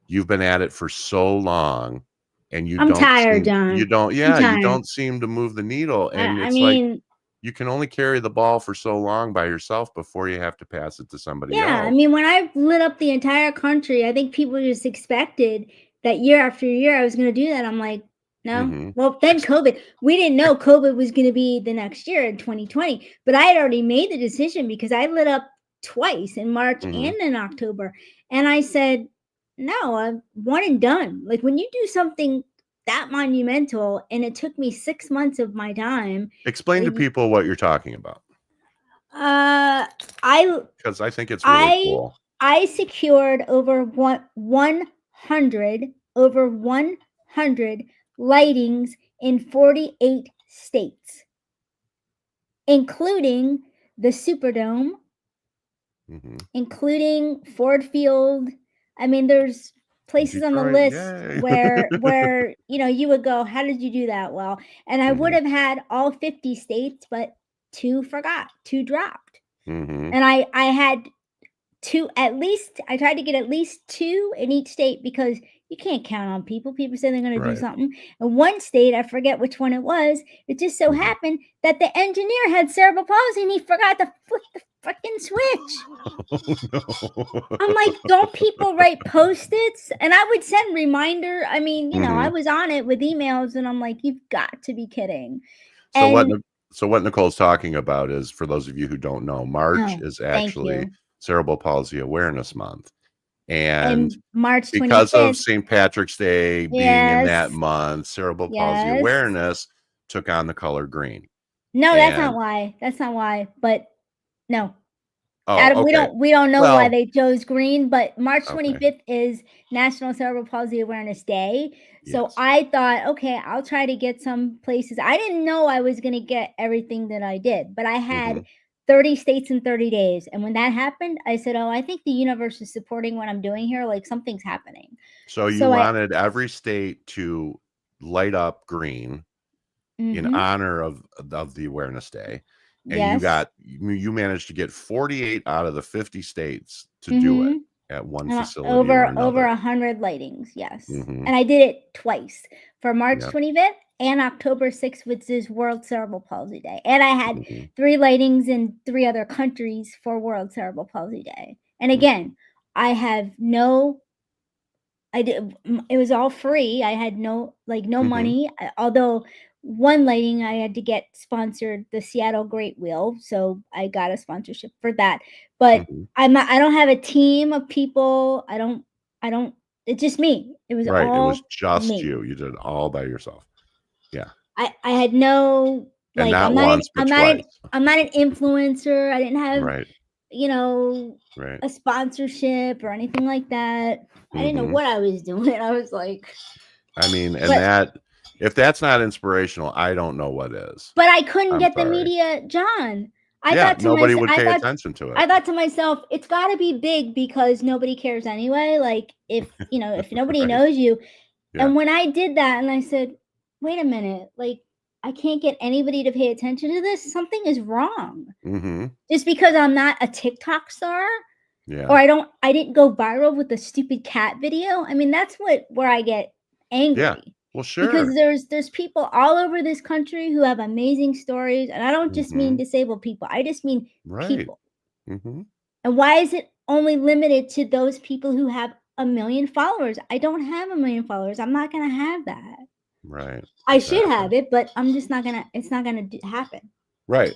you've been at it for so long and I'm tired, you John. don't I'm yeah, you tired. don't seem to move the needle. And I it's like mean, you can only carry the ball for so long by yourself before you have to pass it to somebody yeah. I else. mean, when I lit up the entire country, I think people just expected that year after year I was going to do that. I'm like, no. Mhm. Well, then Ex COVID. We didn't know ex COVID was going to be the next year in 2020, but I had already made the decision because I lit up twice in March and Mhm. in October, and I said, no, I'm one and done. Like when you do something that monumental, and it took me 6 months of my time. Explain to y- people what you're talking about, Uh, I because I think it's really I cool. I secured over 100 lightings in 48 states, including the Superdome, Mhm. including Ford Field. I mean, there's places on the Detroit, list yay. where you would go, how did you do that? Well, and I would Mhm. have had all 50 states, but two dropped. Mhm. And I had two, at least I tried to get at least two in each state because you can't count on people. People say they're going to do Right. something. And one state, I forget which one it was, it just so Mhm. happened that the engineer had cerebral palsy and he forgot to flip the freaking switch. Oh, no. I'm like, don't people write post-its? And I would send reminder. I mean, I Mhm. was on it with emails, and I'm like, you've got to be kidding. So what And so what Nicole's talking about is, for those of you who don't know, March oh, is thank actually you. Cerebral Palsy Awareness Month. And And March because of 25th. St. Patrick's Day being in that Yes. month, Cerebral Palsy Yes. Awareness took on the color green. No, that's not And why. That's not why. But no. oh, Adam, we okay. don't know why Well, they chose green, but March okay. 25th is National Cerebral Palsy Awareness Day. So Yes. I thought, okay, I'll try to get some places. I didn't know I was going to get everything that I did, but I had Mhm. 30 states in 30 days. And when that happened, I said, "Oh, I think the universe is supporting what I'm doing here. Like something's happening." So you So I wanted every state to light up green in mhm. honor of the Awareness Day, and Yes. you managed to get 48 out of the 50 states to do it Mhm. at one And facility or over another. 100 lightings, yes. Mhm. And I did it twice for March Yep. 25th and October 6th, which is World Cerebral Palsy Day. And I had Mhm. 3 lightings in 3 other countries for World Cerebral Palsy Day. And Mhm. again, I have no I did it was all free. I had no Mhm. money. Although one lighting I had to get sponsored the Seattle Great Wheel, so I got a sponsorship for that. But Mhm. I don't have a team of people. I don't it's just me. It was Right, it was all just me. you. You did it all by yourself. Yeah, I had no and like not once, but twice. I'm not an influencer. I didn't have, Right, you know, right. a sponsorship or anything like that. I didn't know Mhm. what I was doing. I was like, I mean, and but that if that's not inspirational, I don't know what is. But I couldn't I'm get the sorry. media, John. Yeah, nobody would pay attention to it. I thought to myself, it's got to be big because nobody cares anyway. Like if nobody Right. knows you. Yeah. And when I did that and I said, "Wait a minute, like I can't get anybody to pay attention to this. Something is wrong." Mhm. Just because I'm not a TikTok star or Yeah. I didn't go viral with the stupid cat video. I mean, that's where I get Yeah. angry Well, because sure. there's people all over this country who have amazing stories, and I don't just mean Mhm. disabled people. I just mean Right. people. Mhm. And why is it only limited to those people who have a million followers? I don't have a million followers. I'm not going to have that. Right. I should Exactly. have it, but I'm just not going to it's not going to happen. Right.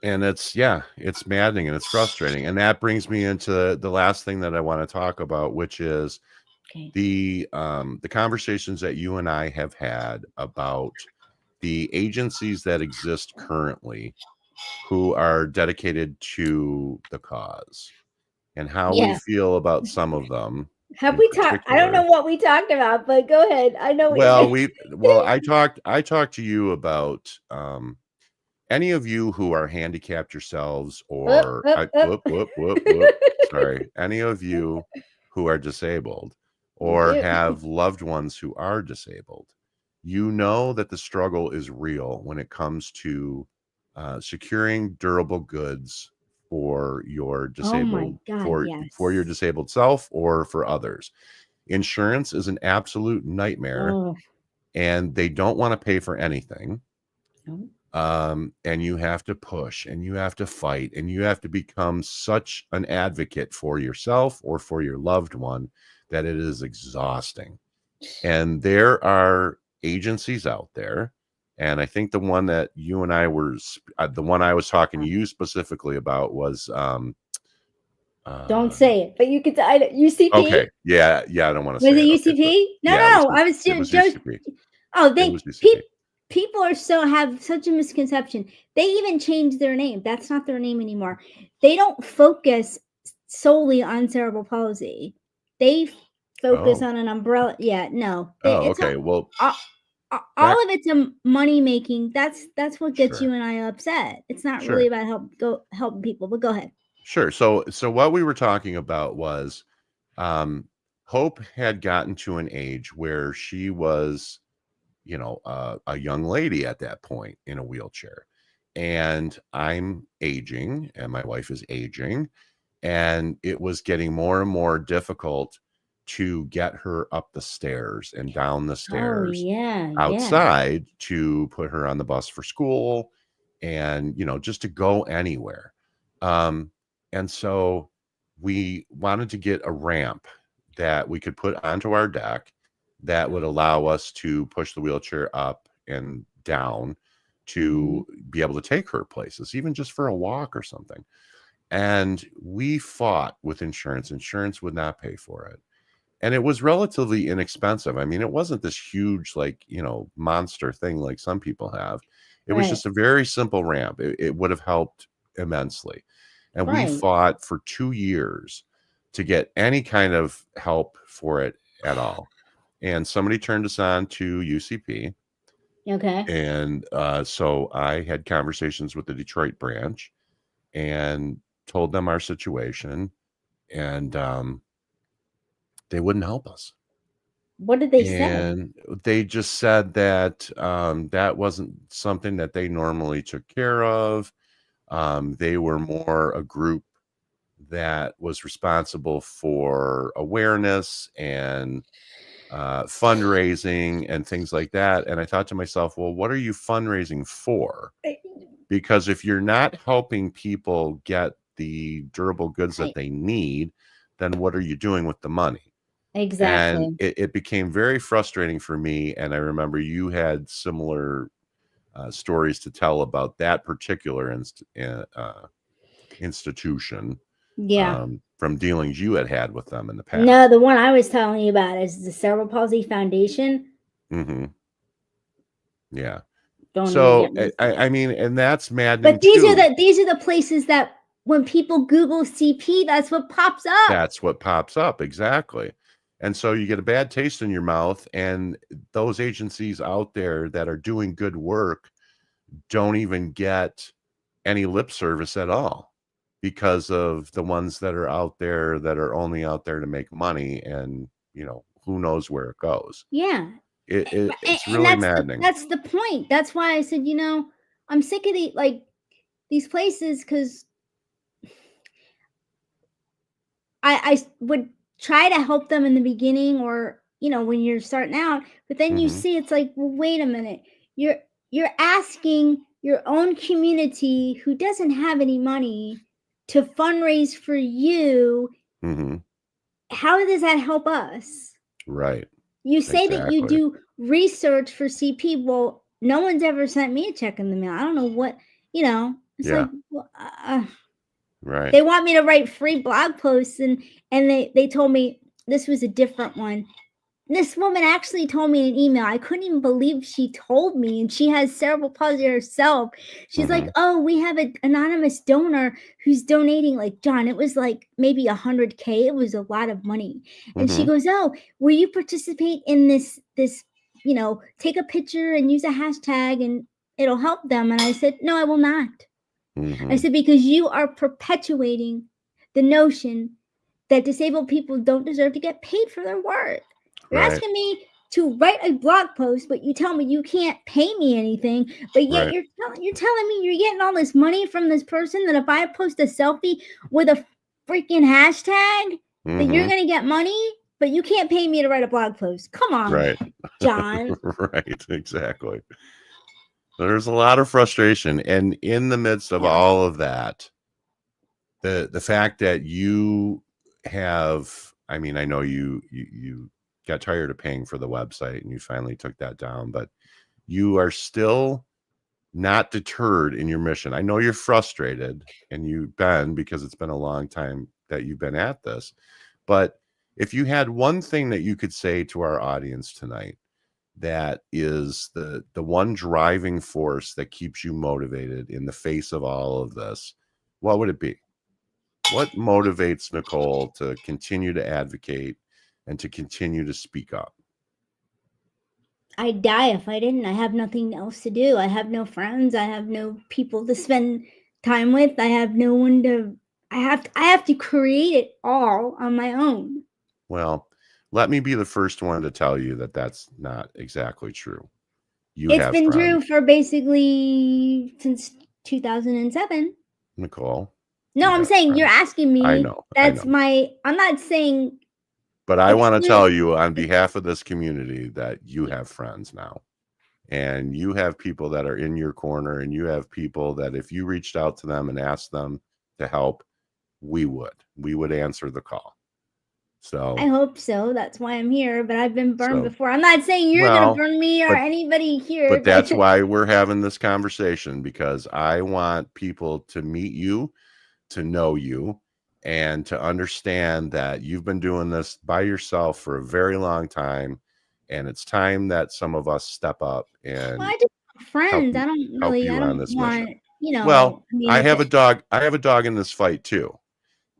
And it's maddening and it's frustrating. And that brings me into the last thing that I want to talk about, which is Okay. the conversations that you and I have had about the agencies that exist currently who are dedicated to the cause and how we Yeah. feel about some of them Have in we talked? I don't know particular. what we talked about, but go ahead. I know what you're Well, going I talked to you about any of you who are handicapped yourselves, up, or up, I up. whoop, whoop, whoop, whoop. Sorry, any of you who are disabled Me or too. have loved ones who are disabled, you know that the struggle is real when it comes to securing durable goods for your Oh my disabled god, for your yes. disabled self or for others. Insurance is an absolute nightmare, Oh, and they don't want to pay for anything. no. And you have to push and you have to fight and you have to become such an advocate for yourself or for your loved one that it is exhausting. And there are agencies out there. And I think the one that you and I were, the one I was talking to you specifically about was, Don't uh, say it, but you could UCP? okay. Yeah. Yeah. I don't want to Was say it it. Okay. So UCP? No, yeah, it was, no, I was it was just UCP. oh, It they was UCP. people are so have such a misconception. They even changed their name. That's not their name anymore. They don't focus solely on cerebral palsy. They focus Oh, on an umbrella. Yeah, no. oh, It's okay. Well, all, back, all of it's a money making. That's what gets sure. you and I upset. It's not really Sure. about helping people, but go ahead. Sure. So what we were talking about was, Hope had gotten to an age where she was, a young lady at that point in a wheelchair. And I'm aging and my wife is aging, and it was getting more and more difficult to get her up the stairs and down the Oh stairs yeah, yeah. outside to put her on the bus for school and, just to go anywhere. And so we wanted to get a ramp that we could put onto our deck that would allow us to push the wheelchair up and down to be able to take her places, even just for a walk or something. And we fought with insurance. Insurance would not pay for it. And it was relatively inexpensive. I mean, it wasn't this huge, like, monster thing like some people have. It was Right. just a very simple ramp. It would have helped immensely. And we Right. fought for 2 years to get any kind of help for it at all. And somebody turned us on to UCP. Okay. And so I had conversations with the Detroit branch and told them our situation. And they wouldn't help us. What did they say? And they just said that that wasn't something that they normally took care of. They were more a group that was responsible for awareness and fundraising and things like that. And I thought to myself, well, what are you fundraising for? Because if you're not helping people get the durable goods that they need, then what are you doing with the money? And Exactly. it became very frustrating for me. And I remember you had similar stories to tell about that particular institution Yeah. from dealings you had with them in the past. No, the one I was telling you about is the Cerebral Palsy Foundation. Yeah. Don't even So get me I mean, and that's maddening But these too. are the places that when people Google CP, that's what pops up. That's what pops up. Exactly. And so you get a bad taste in your mouth, and those agencies out there that are doing good work don't even get any lip service at all because of the ones that are out there that are only out there to make money, and who knows where it goes. Yeah. It's And really maddening. that's the point. That's why I said, I'm sick of these places, because I would try to help them in the beginning, or when you're starting out, but then you see it's like, well, wait a minute, you're asking your own community who doesn't have any money to fundraise for you. How does that help us? Right. You say that you Exactly. do research for CP. Well, no one's ever sent me a check in the mail. I don't know what, it's Yeah. like, well, Right. they want me to write free blog posts, and they told me this was a different one. This woman actually told me in an email. I couldn't even believe she told me, and she has cerebral palsy herself. She's like, "Oh, we have an anonymous donor who's donating." Like, John, it was like maybe $100K. It was a lot of money. And she goes, "Oh, will you participate in this take a picture and use a hashtag and it'll help them?" And I said, "No, I will not." I said, "Because you are perpetuating the notion that disabled people don't deserve to get paid for their work. You're Right. asking me to write a blog post, but you tell me you can't pay me anything, but yet Right. you're telling me you're getting all this money from this person, that if I post a selfie with a freaking hashtag, that you're going to get money, but you can't pay me to write a blog post. Come on, Right. John." Right. Exactly. There's a lot of frustration, and in the midst of Yeah. all of that, the fact that you have, I mean, I know you got tired of paying for the website and you finally took that down, but you are still not deterred in your mission. I know you're frustrated, and you've been, because it's been a long time that you've been at this. But if you had one thing that you could say to our audience tonight, that is the one driving force that keeps you motivated in the face of all of this, what would it be? What motivates Nicole to continue to advocate and to continue to speak up? I'd die if I didn't. I have nothing else to do. I have no friends. I have no people to spend time with. I have no one to I have to create it all on my own. Well, let me be the first one to tell you that that's not exactly true. You It's have been friends, true for basically since 2007. Nicole. No, You I'm have saying you're friends. asking I me. know. I That's know. I'm not saying But I want to tell exclude. you on behalf of this community that you have friends now. And you have people that are in your corner, and you have people that if you reached out to them and asked them to help, we would answer the call. So I hope so. That's why I'm here, but I've been burned so before. I'm not saying you're going to well, burn me or but anybody here, but but that's why we're having this conversation, because I want people to meet you, to know you, and to understand that you've been doing this by yourself for a very long time, and it's time that some of us step up well, and I just want friends. I don't help really, I you on don't this mission. want, Well, I mean, I if have it, a dog. I have a dog in this fight too,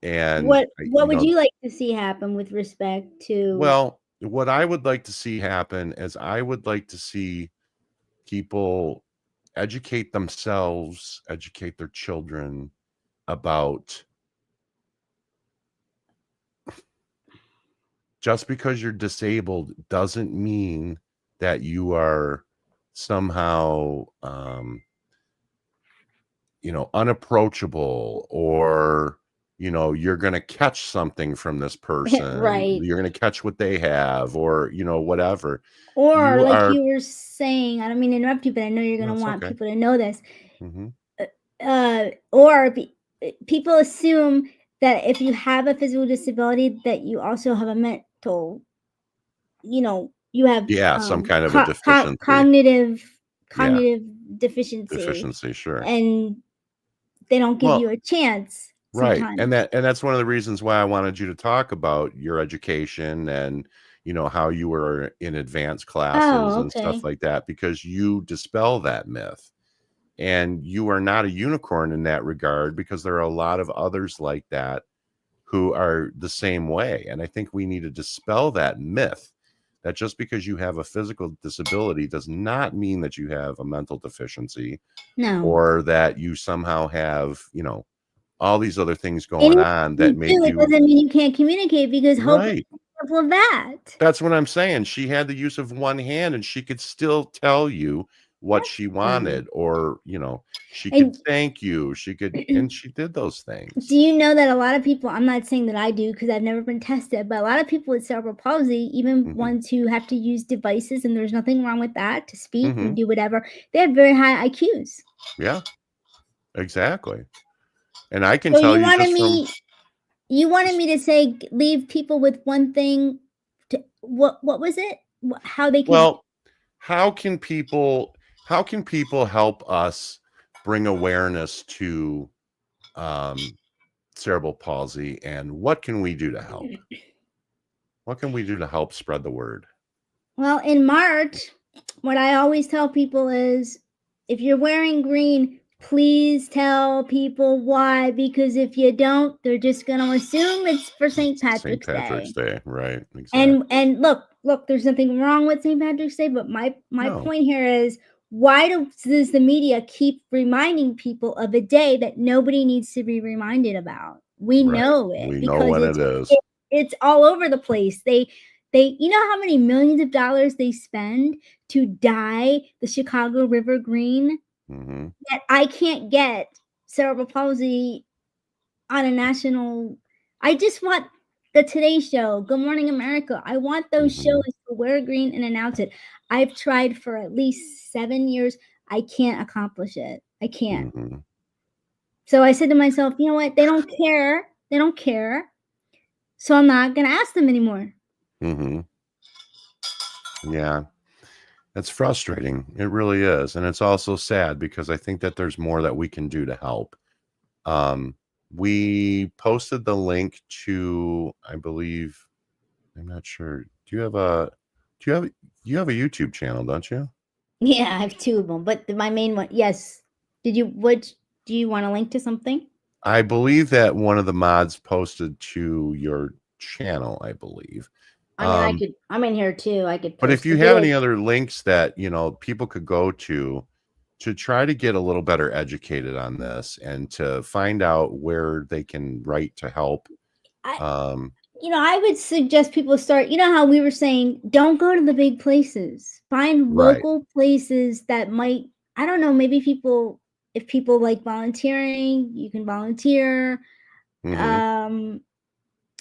and what would you like to see happen with respect to, well, what I would like to see happen is I would like to see people educate themselves, educate their children about, just because you're disabled doesn't mean that you are somehow unapproachable, or you're going to catch something from this person, right? you're going to catch what they have, or whatever. Or You like are. you were saying, I don't mean to interrupt you, but I know you're going to That's want okay. people to know this. Hmm. Or people assume that if you have a physical disability, that you also have a mental, you have Yeah, some kind of a deficiency. cognitive Yeah, deficiency, deficiency, sure. and they don't give Well, you a chance right. sometimes. And that's one of the reasons why I wanted you to talk about your education, and how you were in advanced classes Oh, and stuff okay. like that, because you dispel that myth. And you are not a unicorn in that regard, because there are a lot of others like that who are the same way. And I think we need to dispel that myth that just because you have a physical disability does not mean that you have a mental deficiency, No. or that you somehow have, all these other things And going even on if that you make do, it you doesn't mean you can't communicate, because hopefully right. you're careful of that. That's what I'm saying. She had the use of one hand, and she could still tell you what That's she true. wanted, or, she could And thank you. And she did those do things. you know that a lot of people, I'm not saying that I do because I've never been tested, but a lot of people with cerebral palsy, even Hmm. ones who have to use devices, and there's nothing wrong with that, to speak Hmm. and do whatever, they have very high IQs. Yeah, exactly. And I can So tell you just from, you wanted me to say leave people with one thing to what was it? How they could well, how can people help us bring awareness to um, cerebral palsy, and what can we do to help? What can we do to help spread the word? Well, in March, what I always tell people is if you're wearing green, please tell people why, because if you don't, they're just going to assume it's for St. St. Patrick's Patrick's Day. Day, right? Exactly. And look, there's nothing wrong with St. Patrick's Day, but my No. point here is why does the media keep reminding people of a day that nobody needs to be reminded about? We Right. know it We know because when it is. it's all over the place. They you know how many millions of dollars they spend to dye the Chicago River green? Hmm. That I can't get cerebral palsy on a national. I just want the Today Show, Good Morning America. I want those Hmm. shows to wear green and announce it. I've tried for at least 7 years. I can't accomplish it. I can't. Hmm. So I said to myself, you know what? They don't care. They don't care. So I'm not going to ask them anymore. Hmm. Yeah. It's frustrating. It really is. And it's also sad, because I think that there's more that we can do to help. Um, we posted the link to, I believe, I'm not sure. Do you have a YouTube channel, don't you? Yeah, I have 2 of them, but my main one, yes. Do you want to link to something? I believe that one of the mods posted to your channel, I believe. I mean, Um, I'm in here too. I could but if post the you have video. any other links that, people could go to try to get a little better educated on this, and to find out where they can write to help. I Um, I would suggest people start, how we were saying, don't go to the big places. Find right. local places that might, I don't know, maybe if people like volunteering, you can volunteer. Hmm. Um,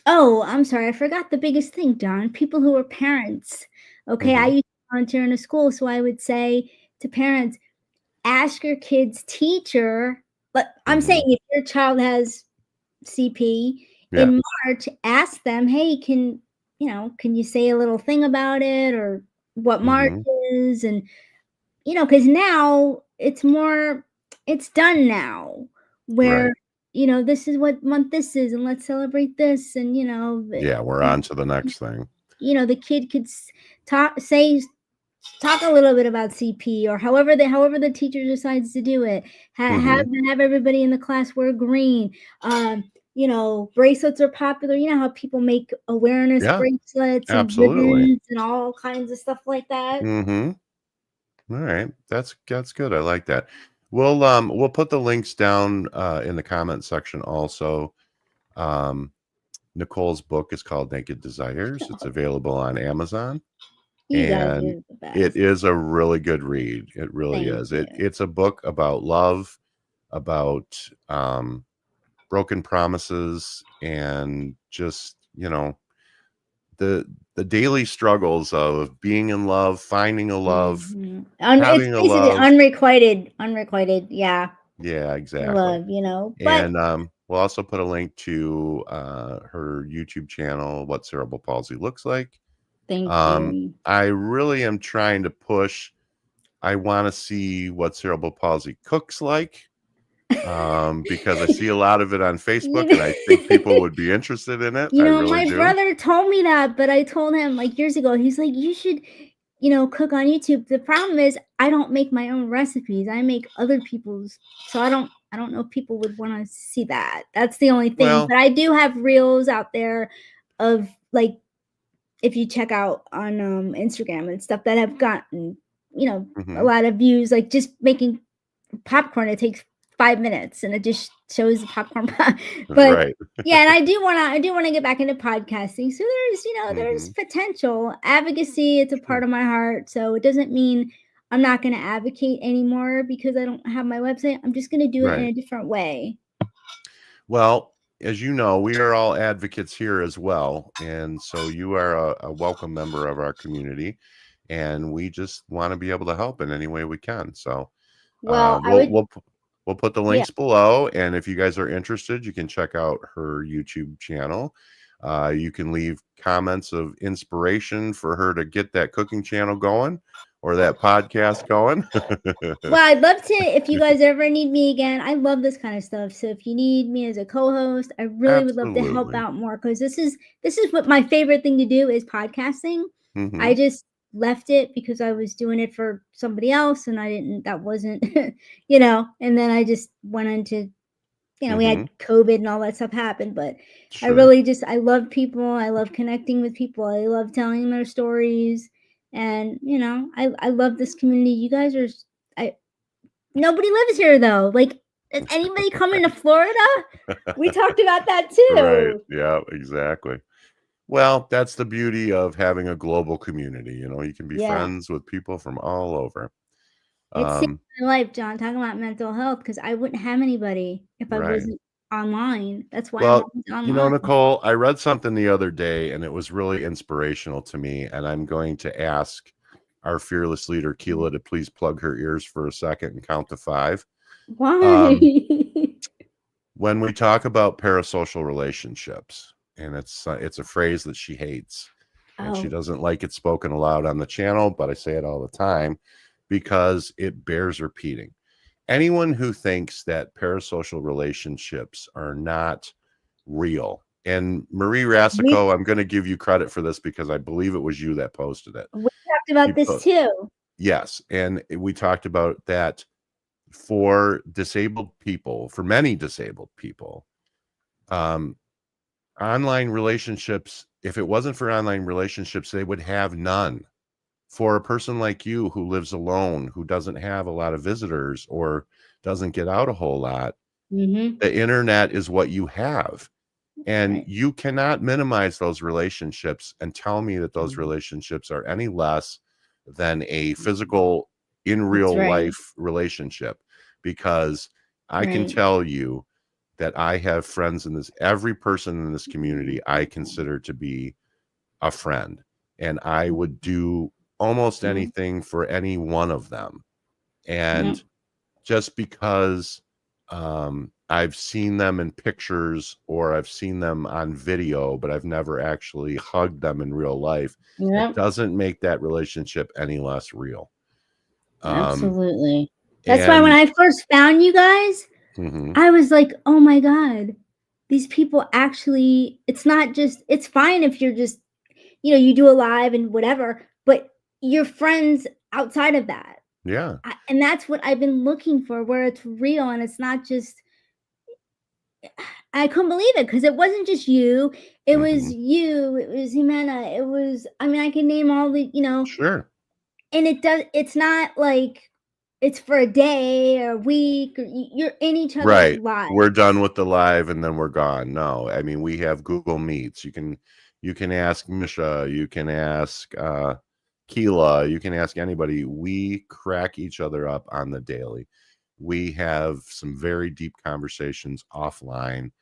oh, I'm sorry, I forgot the biggest thing, Don. People who are parents. Okay, I Hmm. used to volunteer in a school, so I would say to parents, ask your kid's teacher But I'm saying if your child has CP Yeah. in March, ask them, hey, can you say a little thing about it, or what March is? And because now it's done now, Right. where this is what month this is, and let's celebrate this. And Yeah, we're on to the next thing. the kid could talk a little bit about CP, or however the teacher decides to do it. Have everybody in the class wear green. Bracelets are popular. You know how people make awareness bracelets and absolutely. ribbons and all kinds of stuff like that. All right, that's good. I like that. We'll put the links down in the comment section also. Nicole's book is called Naked Desires. It's available on Amazon. You guys are And the best. it is a really good read. It really Thank is. you. It's a book about love, about broken promises, and just the daily struggles of being in love, finding a love, It's having a basically love. unrequited. Yeah, Exactly. love. But we'll also put a link to her YouTube channel, What Cerebral Palsy Looks Like. thank you. I really am trying to push. I want to see what cerebral palsy cooks like, because I see a lot of it on Facebook, and I think people would be interested in it. I really my do. brother told me that, but I told him like years ago. He's like, you should, cook on YouTube. The problem is I don't make my own recipes. I make other people's, so I don't know if people would want to see that. That's the only thing. Well, but I do have reels out there of like, if you check out on Instagram and stuff, that have gotten a lot of views, like just making popcorn. It takes 5 minutes and it just shows the popcorn. But right. yeah, and I do want to get back into podcasting. So there's potential. Advocacy, it's a part of my heart. So it doesn't mean I'm not going to advocate anymore because I don't have my website. I'm just going to do it in a different way. Well, as you know, we are all advocates here as well. And so you are a welcome member of our community, and we just want to be able to help in any way we can. So we'll put the links below. And if you guys are interested, you can check out her YouTube channel. You can leave comments of inspiration for her to get that cooking channel going, or that podcast going. Well, I'd love to, if you guys ever need me again. I love this kind of stuff. So if you need me as a co-host, I really would love to help out more, because this is what my favorite thing to do is podcasting. I just left it because I was doing it for somebody else, and that wasn't, and then I just went into, we had COVID and all that stuff happened, but I really I love people. I love connecting with people. I love telling their stories. And, I love this community. You guys are, nobody lives here though. Like, is anybody coming to Florida? We talked about that too. Right. Yeah, exactly. Well, that's the beauty of having a global community. You can be friends with people from all over. It saved my life, John, talking about mental health, because I wouldn't have anybody if I wasn't online. That's why I'm always online. Nicole, I read something the other day, and it was really inspirational to me. And I'm going to ask our fearless leader, Keela, to please plug her ears for a second and count to 5. Why? When we talk about parasocial relationships, and it's a phrase that she hates, and she doesn't like it spoken aloud on the channel, but I say it all the time because it bears repeating. Anyone who thinks that parasocial relationships are not real, and Marie Rassico, I'm going to give you credit for this because I believe it was you that posted it. We talked about this too. Yes, and we talked about that for disabled people, for many disabled people, online relationships, if it wasn't for online relationships, they would have none. For a person like you who lives alone, who doesn't have a lot of visitors or doesn't get out a whole lot, the internet is what you have. And you cannot minimize those relationships and tell me that those relationships are any less than a physical, in real life relationship, because I can tell you that I have friends in this, every person in this community I consider to be a friend, and I would do almost anything for any one of them. And just because I've seen them in pictures or I've seen them on video, but I've never actually hugged them in real life. It Yep. doesn't make that relationship any less real. Absolutely. That's why when And I first found you guys, mhm, I was like, oh my God, these people actually, it's not just, it's fine if you're just, you do a live and whatever, but you're friends outside of that. yeah, And that's what I've been looking for, where it's real and it's not just, I couldn't believe it because it wasn't just you. It was mhm, you. It was Jimena. It was, I mean, I can name all the, sure. and it's not like it's for a day or a week or you're in each other's Right. lives. We're done with the live and then we're gone. No, I mean, we have Google Meets. You can ask Misha, you can ask Keela, you can ask anybody. We crack each other up on the daily. We have some very deep conversations offline.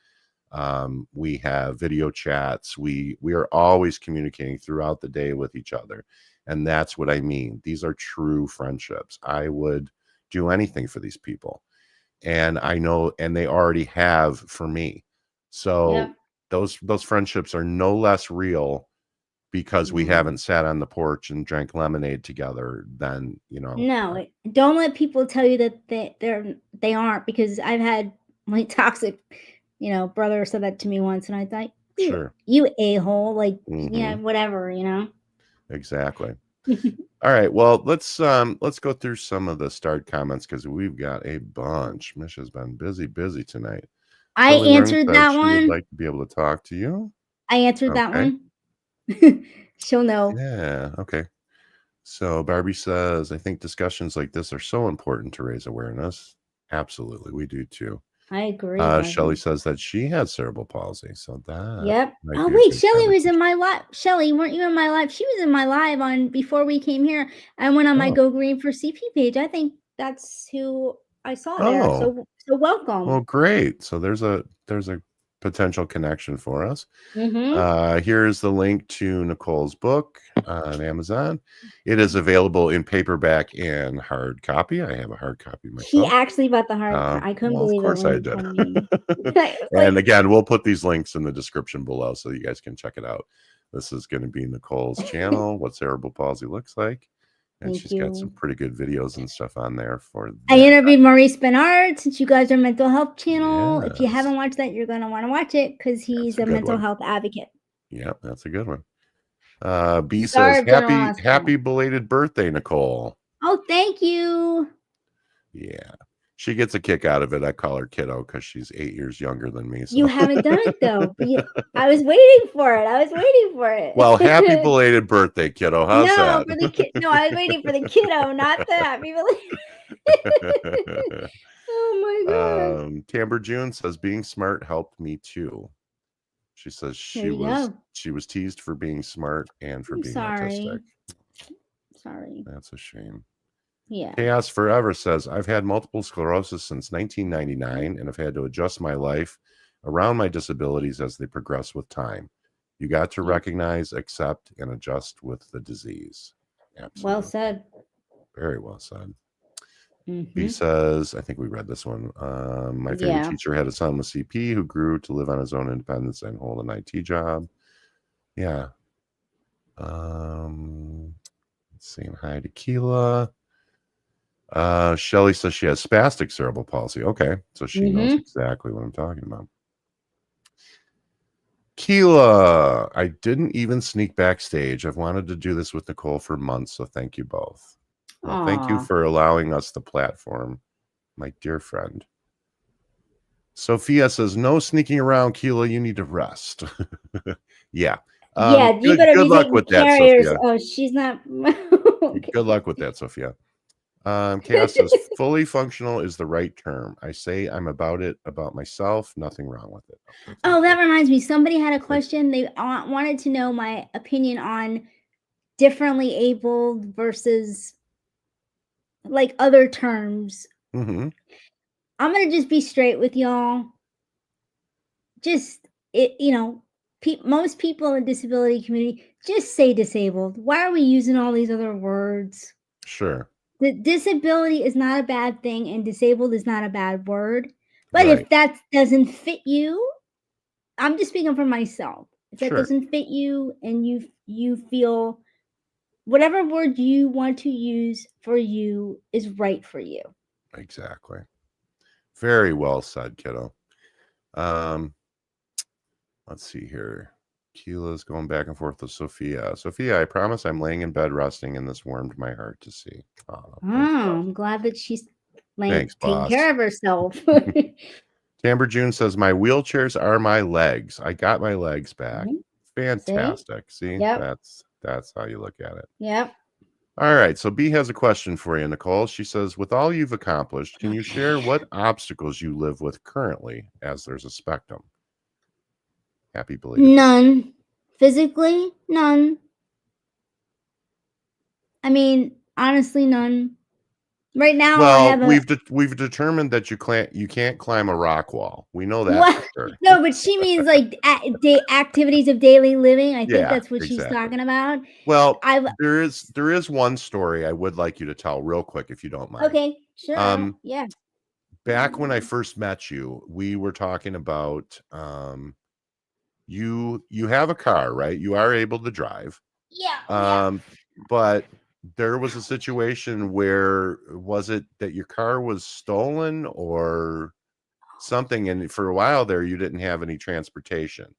We have video chats. We are always communicating throughout the day with each other. And that's what I mean. These are true friendships. I would do anything for these people, and I know, and they already have for me. So Yep. those friendships are no less real because we No. haven't sat on the porch and drank lemonade together than, No, don't let people tell you that they aren't, because I've had my toxic, brother said that to me once, and I thought, sure. you a-hole, like, yeah, Hmm. whatever. Exactly. All right. Well, let's go through some of the starred comments because we've got a bunch. Misha's been busy tonight. I Shirley Learn answered says that she would one. like to be able to talk to you. I answered that Okay. one. She'll know. Yeah. Okay. So Barbie says, I think discussions like this are so important to raise awareness. Absolutely, we do too. I agree, Shelley Barbie. says that she has cerebral palsy, so that Yep. might Oh be a wait, good Shelly was in conversation. my live. Shelly, weren't you in my live? She was in my live on before we came here. I went on my Oh, Go Green for CP page. I think that's who I saw there. oh, So well, welcome. great. So there's a potential connection for us. Mm-hmm. Here's the link to Nicole's book on Amazon. It is available in paperback and hard copy. I have a hard copy He myself. actually bought the hard. I couldn't Well, of believe it course when I he did. told me. I was And like, again, we'll put these links in the description below so you guys can check it out. This is going to be Nicole's channel, what cerebral palsy looks like. And thank she's got some you. pretty good videos and stuff on there for I that. interviewed Maurice Bernard, since you guys are mental health channel. If you Yes, haven't watched that, you're gonna want to watch it because that's he's a a good mental one. health advocate. Yep, that's a good one. B Star says, of General happy Hospital. belated birthday, Nicole. Oh, thank you. Yeah. She gets a kick out of it. I call her kiddo because she's 8 years younger than me. You So, haven't done it though. I was waiting for it. I was waiting for well, happy it. belated birthday, kiddo. How's No, that? for the kid. No, I was waiting for the kiddo, not the happy Oh my god. Camber June says being smart helped me too. She says There she you was go. she was teased for being smart and for I'm being autistic. sorry. Sorry. That's a shame. Yeah. Chaos Forever says I've had multiple sclerosis since 1999 and have had to adjust my life around my disabilities as they progress with time. You got to Yeah. recognize, accept, and adjust with the disease. Well Absolutely. said. Very well said. B Mm-hmm. says, I think we read this one. My favorite Yeah. teacher had a son with CP who grew to live on his own independence and hold an IT job. Yeah. Saying hi to Keela. Shelly says she has spastic cerebral palsy. Okay. So she knows Mm-hmm. exactly what I'm talking about. Keela, I didn't even sneak backstage. I've wanted to do this with Nicole for months, so thank you both. Well, thank you Aw. for allowing us the platform, my dear friend. Sophia says, no sneaking around, Keela. You need to rest. Yeah. Yeah, you Good better good be luck taking with that, carriers. Sophia. Oh, she's not. Okay. Good luck with that, Sophia. Chaos says, fully functional is the right term. I say I'm about it, about myself. Nothing wrong with it. Okay, thank Oh, you. that reminds me. Somebody had a Okay. question. They wanted to know my opinion on differently abled versus like other terms. Mm-hmm. I'm gonna just be straight with y'all. Just most people in the disability community just say disabled. Why are we using all these other words? Sure. The disability is not a bad thing, and disabled is not a bad word. But Right. if that doesn't fit you, I'm just speaking for myself. If that Sure. doesn't fit you and you feel whatever word you want to use for you is right for you. Exactly. Very well said, kiddo. Let's see here. Keela's going back and forth with Sophia. Sophia, I promise I'm laying in bed resting, and this warmed my heart to see. Oh, thanks, boss. I'm glad that she's Thanks, taking boss. care of herself. Amber June says, my wheelchairs are my legs. I got my legs back. Mhm. Fantastic. See, Yep. that's how you look at it. Yep. All right. So B has a question for you, Nicole. She says, with all you've accomplished, can you share what obstacles you live with currently, as there's a spectrum? Happy belated. None. Physically, none. I mean, honestly, none. Right now, I Well, have a we've determined that you can't climb a rock wall. We know that what? for sure. No, but she means like activities of daily living. I think Yeah, that's what she's exactly. talking about. Well, I've there is one story I would like you to tell real quick, if you don't mind. okay, sure, yeah. Back when I first met you, we were talking about you have a car, right? You are able to drive. Yeah. But there was a situation where, was it that your car was stolen or something, and for a while there you didn't have any transportation,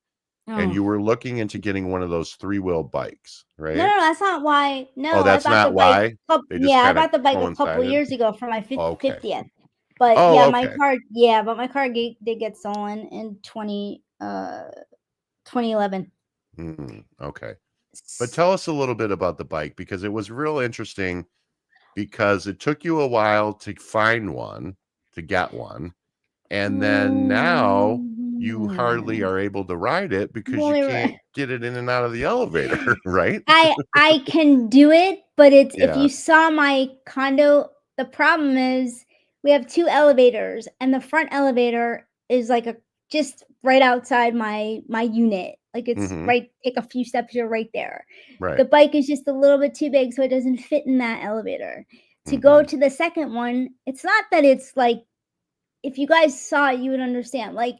and you Oh. were looking into getting one of those 3-wheel bikes, right? No, that's not why. No, Oh, I that's bought the not bike. why? They just Yeah, I kinda bought the bike a couple coincided? years ago for my Okay. 50th. But Oh, yeah, okay. but my car did get stolen in 2011. Okay. But tell us a little bit about the bike, because it was real interesting, because it took you a while to find one, to get one, and then now you hardly are able to ride it because you can't get it in and out of the elevator, right? I can do it, but it's if Yeah. you saw my condo, the problem is we have 2 elevators and the front elevator is like a just right outside my unit. Like it's Mhm. right take a few steps, you're right there. Right. The bike is just a little bit too big, so it doesn't fit in that elevator. To go Mhm. to the second one, it's not that it's like if you guys saw it, you would understand. Like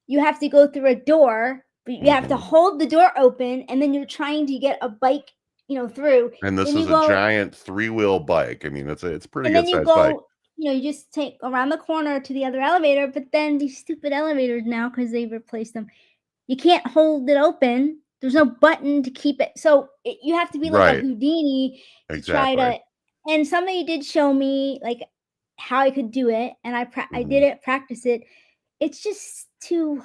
you have to go through a door, but you have to Mhm. hold the door open, and then you're trying to get a bike, through. And this Then is you a go, giant 3-wheel bike. I mean, it's a pretty and good then you sized bike. go, you just take around the corner to the other elevator. But then these stupid elevators now, because they've replaced them, you can't hold it open. There's no button to keep it. So you have to be like a Right. Houdini to try Exactly. to. And somebody did show me like how I could do it, and I did Mhm. it, practice it. It's just too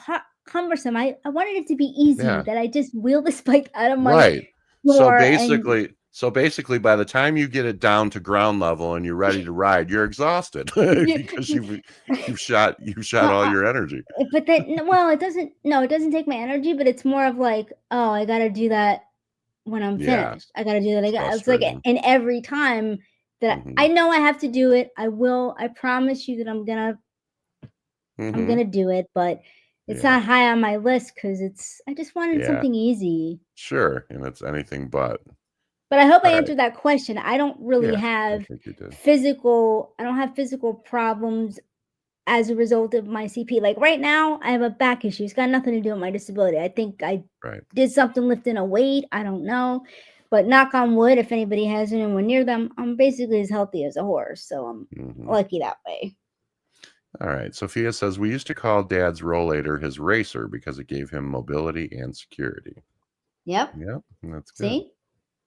cumbersome. I wanted it to be easy, Yeah. that I just wheel this bike out of my Right. So door and basically by the time you get it down to ground level and you're ready to ride, you're exhausted yeah. because you've shot Well, all your energy. but then well, it doesn't no, it doesn't take my energy, but it's more of like, oh, I gotta do that when I'm Yeah. finished. I gotta do that It's again. It's like frustrating. and every time that I Mhm. know I have to do it, I will. I promise you that I'm Mhm. gonna do it, but it's Yeah. not high on my list because I just wanted Yeah. something easy. Sure. And it's anything but. But I hope I All right. answered that question. I don't really Yeah. I have think you did. I don't have physical problems as a result of my CP. Like right now, I have a back issue. It's got nothing to do with my disability. I think I Right. did something lifting a weight. I don't know. But knock on wood, if anybody has anyone near them, I'm basically as healthy as a horse. So I'm Mhm. lucky that way. All right. Sophia says, we used to call Dad's rollator his racer because it gave him mobility and security. Yep. Yep. That's good. See?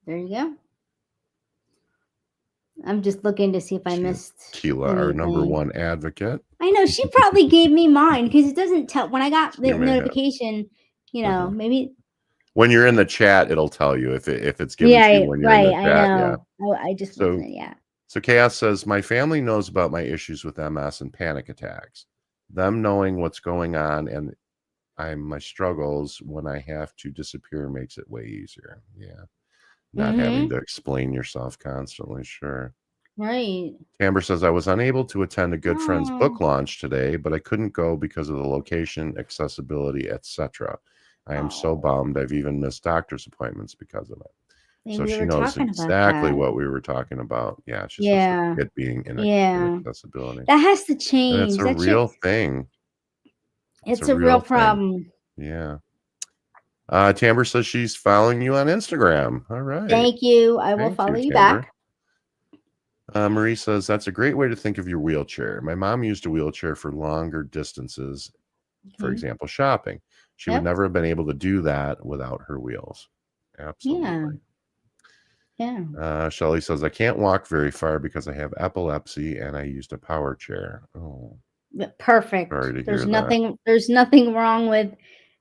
There you go. I'm just looking to see if I missed Keela, our number anything. one advocate. I know she probably gave me mine because it doesn't tell when I got She the may have. notification, Uh-huh. maybe When you're in the chat, it'll tell you if it's given to you when you're in the right, I chat. Yeah. know. I just So wasn't, yeah. so Chaos says, my family knows about my issues with MS and panic attacks. Them knowing what's going on and my struggles when I have to disappear makes it way easier. Yeah. Not having Mhm. to explain yourself constantly. Sure. Right. Amber says, I was unable to attend a good friend's book Oh. launch today, but I couldn't go because of the location, accessibility, etc. I am so Oh. bummed. I've even missed doctor's appointments because of it. And So we she were knows talking about exactly that. what we were talking about. Yeah, she says Yeah. it being Yeah. inaccessibility. That has to And it's change. a That should real thing. It's a a real real thing. problem. Yeah. Tamber says she's following you on Instagram. All right. Thank you. I will Thank follow you, you Tamber. back. Marie says that's a great way to think of your wheelchair. My mom used a wheelchair for longer distances, for Okay. example, shopping. She would Yep. never have been able to do that without her wheels. Absolutely. Yeah. Shelley says, I can't walk very far because I have epilepsy and I used a power chair. Oh, Perfect. sorry to There's hear that. nothing wrong with. In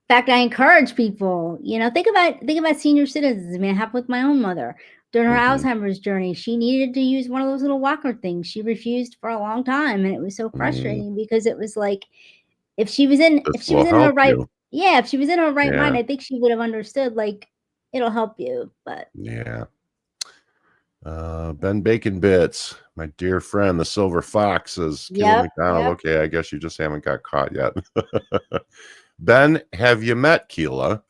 fact, I encourage people, think about senior citizens. I mean, it happened with my own mother during her Mhm. Alzheimer's journey. She needed to use one of those little walker things. She refused for a long time, and it was so Mm, frustrating because it was like if she was in this will help you. if she was in her right mind, Yeah. I think she would have understood like it'll help you. But Yeah. Ben Bacon Bits, my dear friend, the Silver Fox, says, Keela McDonald. yep. Okay, I guess you just haven't got caught yet. Ben, have you met Keela?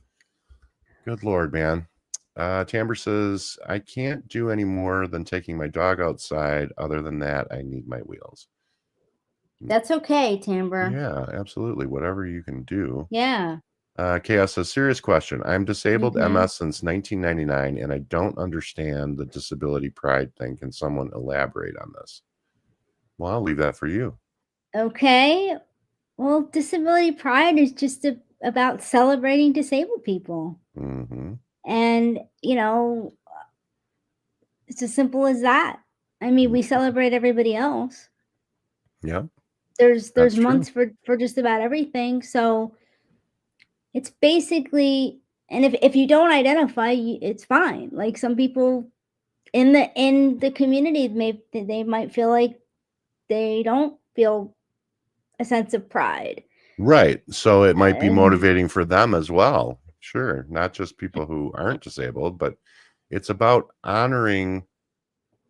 Good Lord, man. Tamber says, I can't do any more than taking my dog outside. Other than that, I need my wheels. That's okay, Timber. Yeah, absolutely. Whatever you can do. Yeah. Chaos says, serious question. I'm disabled Mhm. MS since 1999, and I don't understand the disability pride thing. Can someone elaborate on this? Well, I'll leave that for you. Okay. Well, disability pride is just about celebrating disabled people. Mm-hmm. And, it's as simple as that. I mean, we celebrate everybody else. Yeah, that's There's true. months for just about everything. So it's basically, and if you don't identify, it's fine. Like some people in the community they might feel like they don't feel a sense of pride. Right. So it might be And motivating for them as well. Sure. Not just people who aren't disabled, but it's about honoring,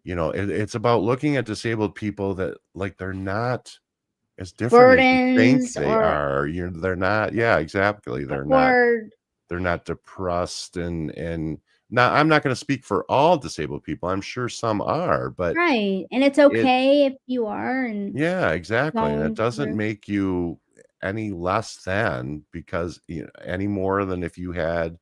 it's about looking at disabled people that like they're not as different as you think burdens they are. They're not, yeah, exactly. or They're not depressed and now I'm not going to speak for all disabled people. I'm sure some are, but right. And it's it okay if you are and yeah, exactly. And it going doesn't through. make you any less than because any more than if you had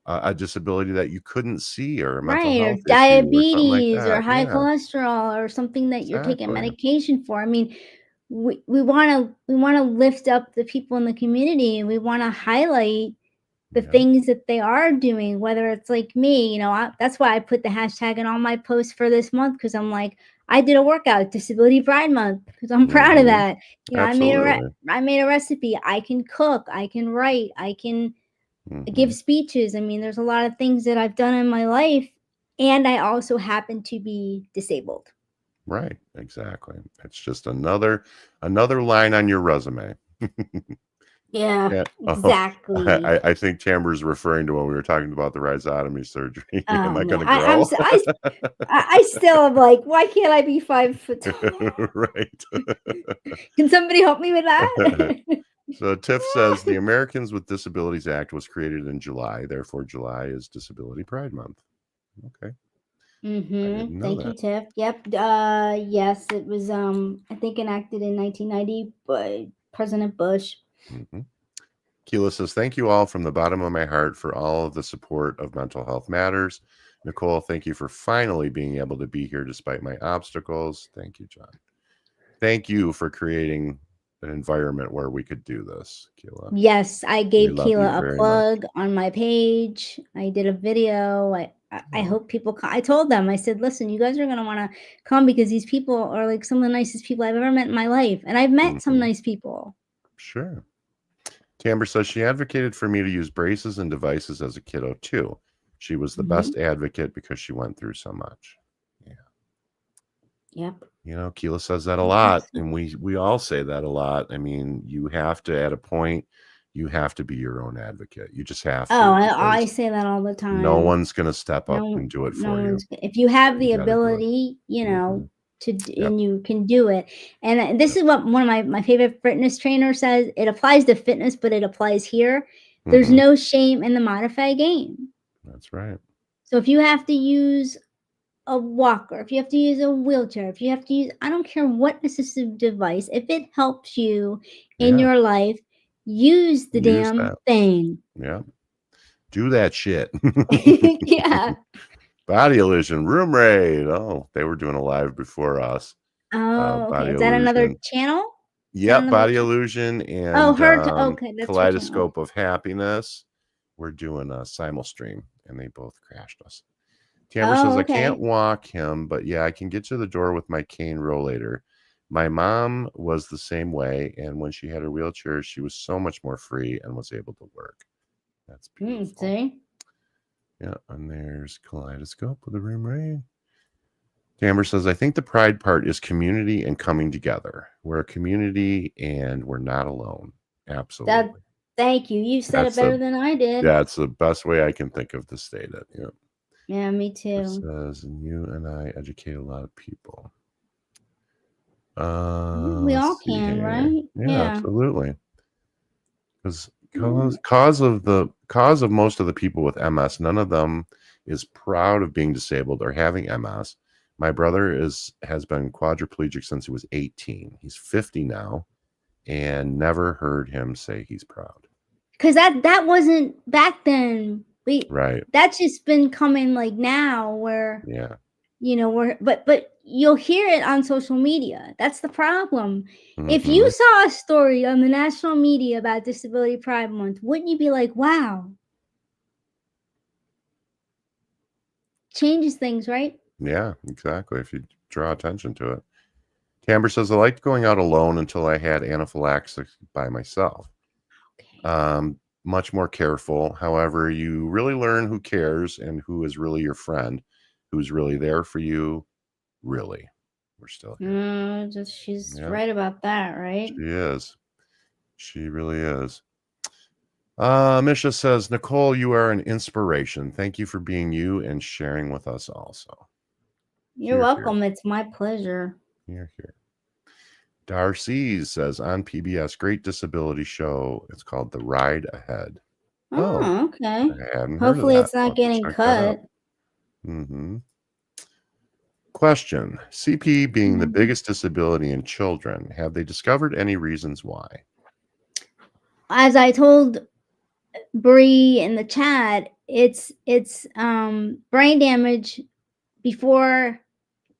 a disability that you couldn't see or a mental Right, or health issue or something like diabetes or that. high Yeah, cholesterol or something that you're taking exactly. medication for. I mean, we wanna lift up the people in the community and we wanna highlight the Yeah. things that they are doing, whether it's like me, that's why I put the hashtag in all my posts for this month because I'm like, I did a workout, Disability Pride Month, because I'm proud of Hmm. that. Absolutely. I made a recipe. I can cook. I can write. I can Hmm. give speeches. I mean, there's a lot of things that I've done in my life, and I also happen to be disabled. Right. Exactly. It's just another line on your resume. Yeah, Yeah. Oh, exactly. I think Tamber's referring to when we were talking about the rhizotomy surgery. Am Oh I man, going to grow? I still am like, why can't I be 5 foot tall? Right. Can somebody help me with that? So Tiff says the Americans with Disabilities Act was created in July. Therefore, July is Disability Pride Month. Okay. I didn't know Thank you, that. Tiff. Yep. Yes, it was. I think enacted in 1990 by President Bush. Hmm. Keela says, thank you all from the bottom of my heart for all of the support of Mental Health Matters. Nicole, thank you for finally being able to be here despite my obstacles. Thank you, John. Thank you for creating an environment where we could do this, Keela. Yes, I We gave love you Keela a very much. plug on my page. I did a video. I Oh, hope people. I told them. I said, "Listen, you guys are gonna want to come because these people are like some of the nicest people I've ever met in my life, and I've met some mhm. nice people." Sure. Tamber says she advocated for me to use braces and devices as a kiddo too. She was the Hmm. best advocate because she went through so much. Yeah. Yep. Keela says that a lot, Yes. and we all say that a lot. I mean, you have to at a point, you have to be your own advocate. You just have Oh, to I because say that all the no time. one's going to step up No, and do it no for you. one's. If you So have you the got to do it. ability, Hmm. Yep. and you can do it. And this Yep. is what one of my favorite fitness trainers says. It applies to fitness, but it applies here. There's Hmm. no shame in the modified game. That's right. So if you have to use a walker, if you have to use a wheelchair, if you have to use, I don't care what assistive device, if it helps you in Yeah. your life, use the Use damn that. thing. Yeah. Do that shit. Yeah. Body Illusion, Room Raid. Oh, they were doing a live before us. Oh, okay. Body Is that another Illusion. channel? Is that Yep, another Body channel? Illusion Oh, and okay, that's her channel. Kaleidoscope of Happiness. We're doing a simul stream, and they both crashed us. Tamara says, Oh, I can't okay. walk him, but yeah, I can get to the door with my cane rollator. My mom was the same way, and when she had her wheelchair, she was so much more free and was able to work. That's beautiful. See? Yeah, and there's Kaleidoscope with the Room Raid. Amber says, I think the pride part is community and coming together. We're a community and we're not alone. Absolutely. Thank you. You said it better than I did. That's the best way I can think of to state it. Yeah. Yeah, me It too. says, and you and I educate a lot of people. We all can, right? Yeah, absolutely. Because cause of most of the people with MS, none of them is proud of being disabled or having MS. My brother has been quadriplegic since he was 18. He's 50 now, and never heard him say he's proud. Because that wasn't back then. Right. That's just been coming like now, where but you'll hear it on social media. That's the problem. If you saw a story on the national media about Disability Pride Month, wouldn't you be like, wow? Changes things, right? Yeah, exactly. If you draw attention to it. Tamber says, I liked going out alone until I had anaphylaxis by myself. Okay. Much more careful. However, you really learn who cares and who is really your friend, who's really there for you. Really. We're still here. She's right about that, right? She is. She really is. Misha says, Nicole, you are an inspiration. Thank you for being you and sharing with us also. You're welcome. It's my pleasure. Here. Darcy says, on PBS, great disability show. It's called The Ride Ahead. Oh, okay. I hadn't Hopefully heard of it's not getting cut. Question. CP being the biggest disability in children, have they discovered any reasons why? As I told Bree in the chat, it's brain damage before,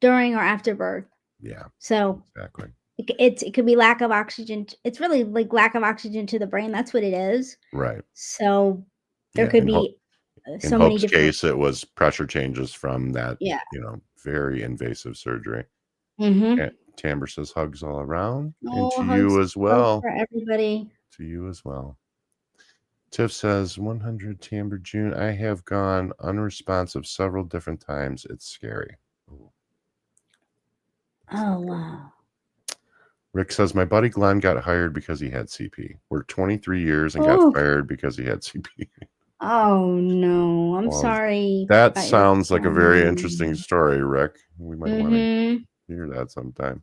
during, or after birth. Yeah. So exactly. It could be lack of oxygen. It's really like lack of oxygen to the brain. That's what it is. Right. So there could be so many different. In Hope's case, it was pressure changes from that. Yeah. Very invasive surgery. Mm-hmm. Tamber says hugs all around, and to hugs you as well. For everybody. To you as well. Tiff says 100 Tamber June. I have gone unresponsive several different times. It's scary. Oh wow. Rick says, my buddy Glenn got hired because he had CP. Worked 23 years and got fired because he had CP. Oh, no. I'm sorry. That sounds like a very interesting story, Rick. We might want to hear that sometime.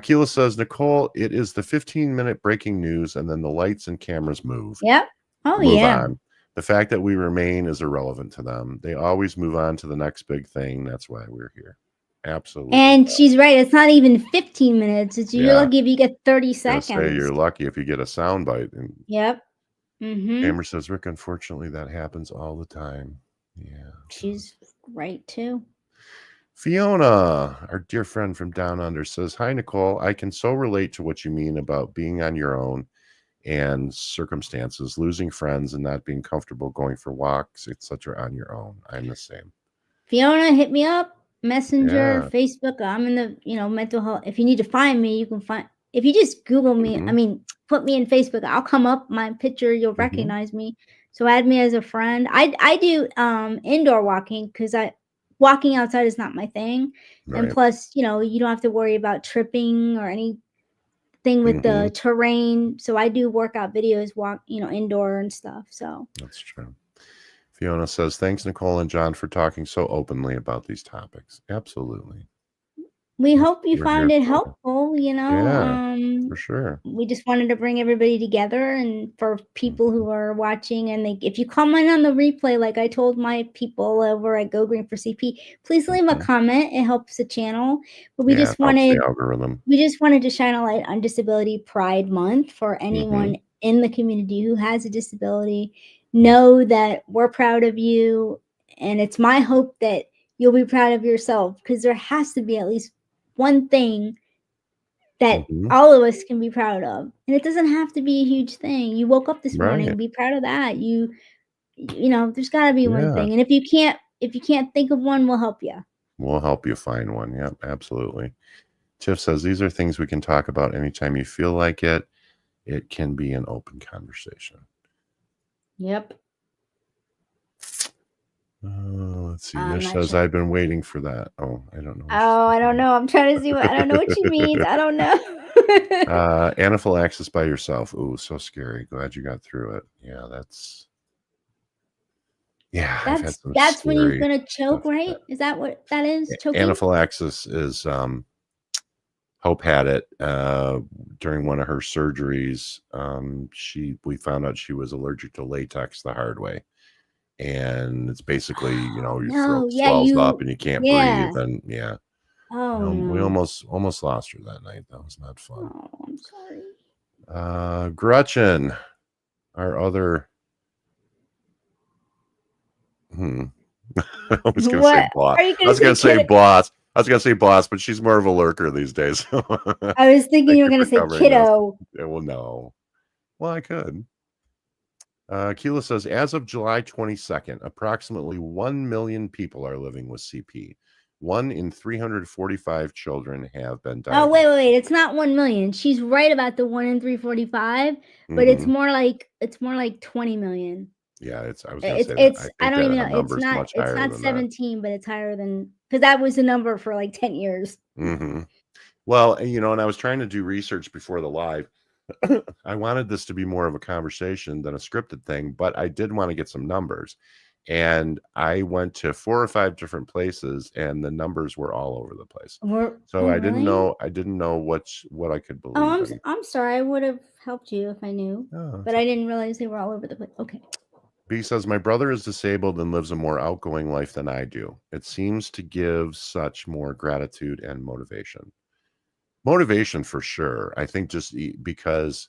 Keela says, Nicole, it is the 15-minute breaking news, and then the lights and cameras move. Yep. Oh, move yeah. on. The fact that we remain is irrelevant to them. They always move on to the next big thing. That's why we're here. Absolutely. And she's right. It's not even 15 minutes. You're lucky if you get 30 seconds. Say you're lucky if you get a sound bite. And yep. Amber says, Rick, unfortunately, that happens all the time. Yeah. She's right, too. Fiona, our dear friend from Down Under, says, hi, Nicole. I can so relate to what you mean about being on your own and circumstances, losing friends and not being comfortable going for walks, etc. on your own. I'm the same. Fiona, hit me up. Messenger, Facebook. I'm in the, mental health. If you need to find me, you can find. If you just Google me, put me in Facebook, I'll come up. My picture, you'll recognize me. So add me as a friend. I do indoor walking because walking outside is not my thing. Right. And plus, you don't have to worry about tripping or anything with the terrain. So I do workout videos, indoor and stuff. So that's true. Fiona says, thanks, Nicole and John, for talking so openly about these topics. Absolutely. We hope you found it helpful, Yeah, for sure. We just wanted to bring everybody together, and for people who are watching, and if you comment on the replay, like I told my people over at Go Green for CP, please leave a comment. It helps the channel. But we just wanted the algorithm. We just wanted to shine a light on Disability Pride Month for anyone in the community who has a disability know that we're proud of you. And it's my hope that you'll be proud of yourself, because there has to be at least one thing that all of us can be proud of. And it doesn't have to be a huge thing. You woke up this morning, Right. be proud of that. You know, there's got to be one Yeah. thing. And if you can't think of one, we'll help you. We'll help you find one. Yep, absolutely. Tiff says these are things we can talk about anytime you feel like it. It can be an open conversation. Yep. Let's see. Nish says Sure. I've been waiting for that. Oh, I don't know. Oh, I don't know. I'm trying to see what I don't know what she means. I don't know. Anaphylaxis by yourself. Ooh, so scary. Glad you got through it. Yeah, that's I've had some that's when you're scary gonna choke, stuff like right? that. Is that what that is? Choking? Anaphylaxis is Hope had it during one of her surgeries. We found out she was allergic to latex the hard way. And it's basically, your throat swells up and you can't breathe. And Oh we no. almost lost her that night. That was not fun. Oh, I'm sorry. Gretchen, our other I was gonna say boss. I was gonna say boss. I was gonna say boss, but she's more of a lurker these days. I was thinking you were gonna say kiddo. Yeah, well, no. Well, I could. Keela says, as of July 22nd, approximately 1 million people are living with CP. 1 in 345 children have been diagnosed. Oh, wait. It's not 1 million. She's right about the 1 in 345, but it's more like 20 million. Yeah, I was gonna say that. I don't even know. It's not 17, but it's higher than, because that was the number for like 10 years. Well, and I was trying to do research before the live. I wanted this to be more of a conversation than a scripted thing, but I did want to get some numbers. And I went to 4 or 5 different places, and the numbers were all over the place. So I didn't know what I could believe. Oh, I'm sorry. I would have helped you if I knew, but I didn't realize they were all over the place. Okay. B says, my brother is disabled and lives a more outgoing life than I do. It seems to give such more gratitude and motivation. Motivation for sure. I think just because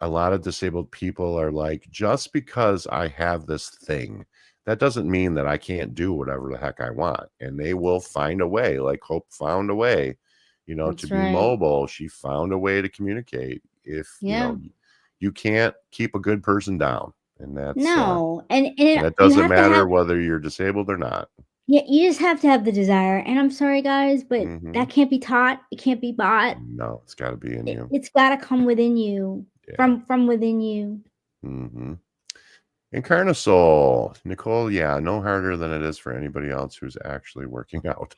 a lot of disabled people are like, just because I have this thing, that doesn't mean that I can't do whatever the heck I want. And they will find a way, like Hope found a way, to be mobile. She found a way to communicate. If you can't keep a good person down. And that's and it doesn't matter whether you're disabled or not. Yeah, you just have to have the desire. And I'm sorry, guys, but that can't be taught. It can't be bought. No, it's got to be in you. It's got to come within you, from within you. Incarnasoul, Nicole, no harder than it is for anybody else who's actually working out.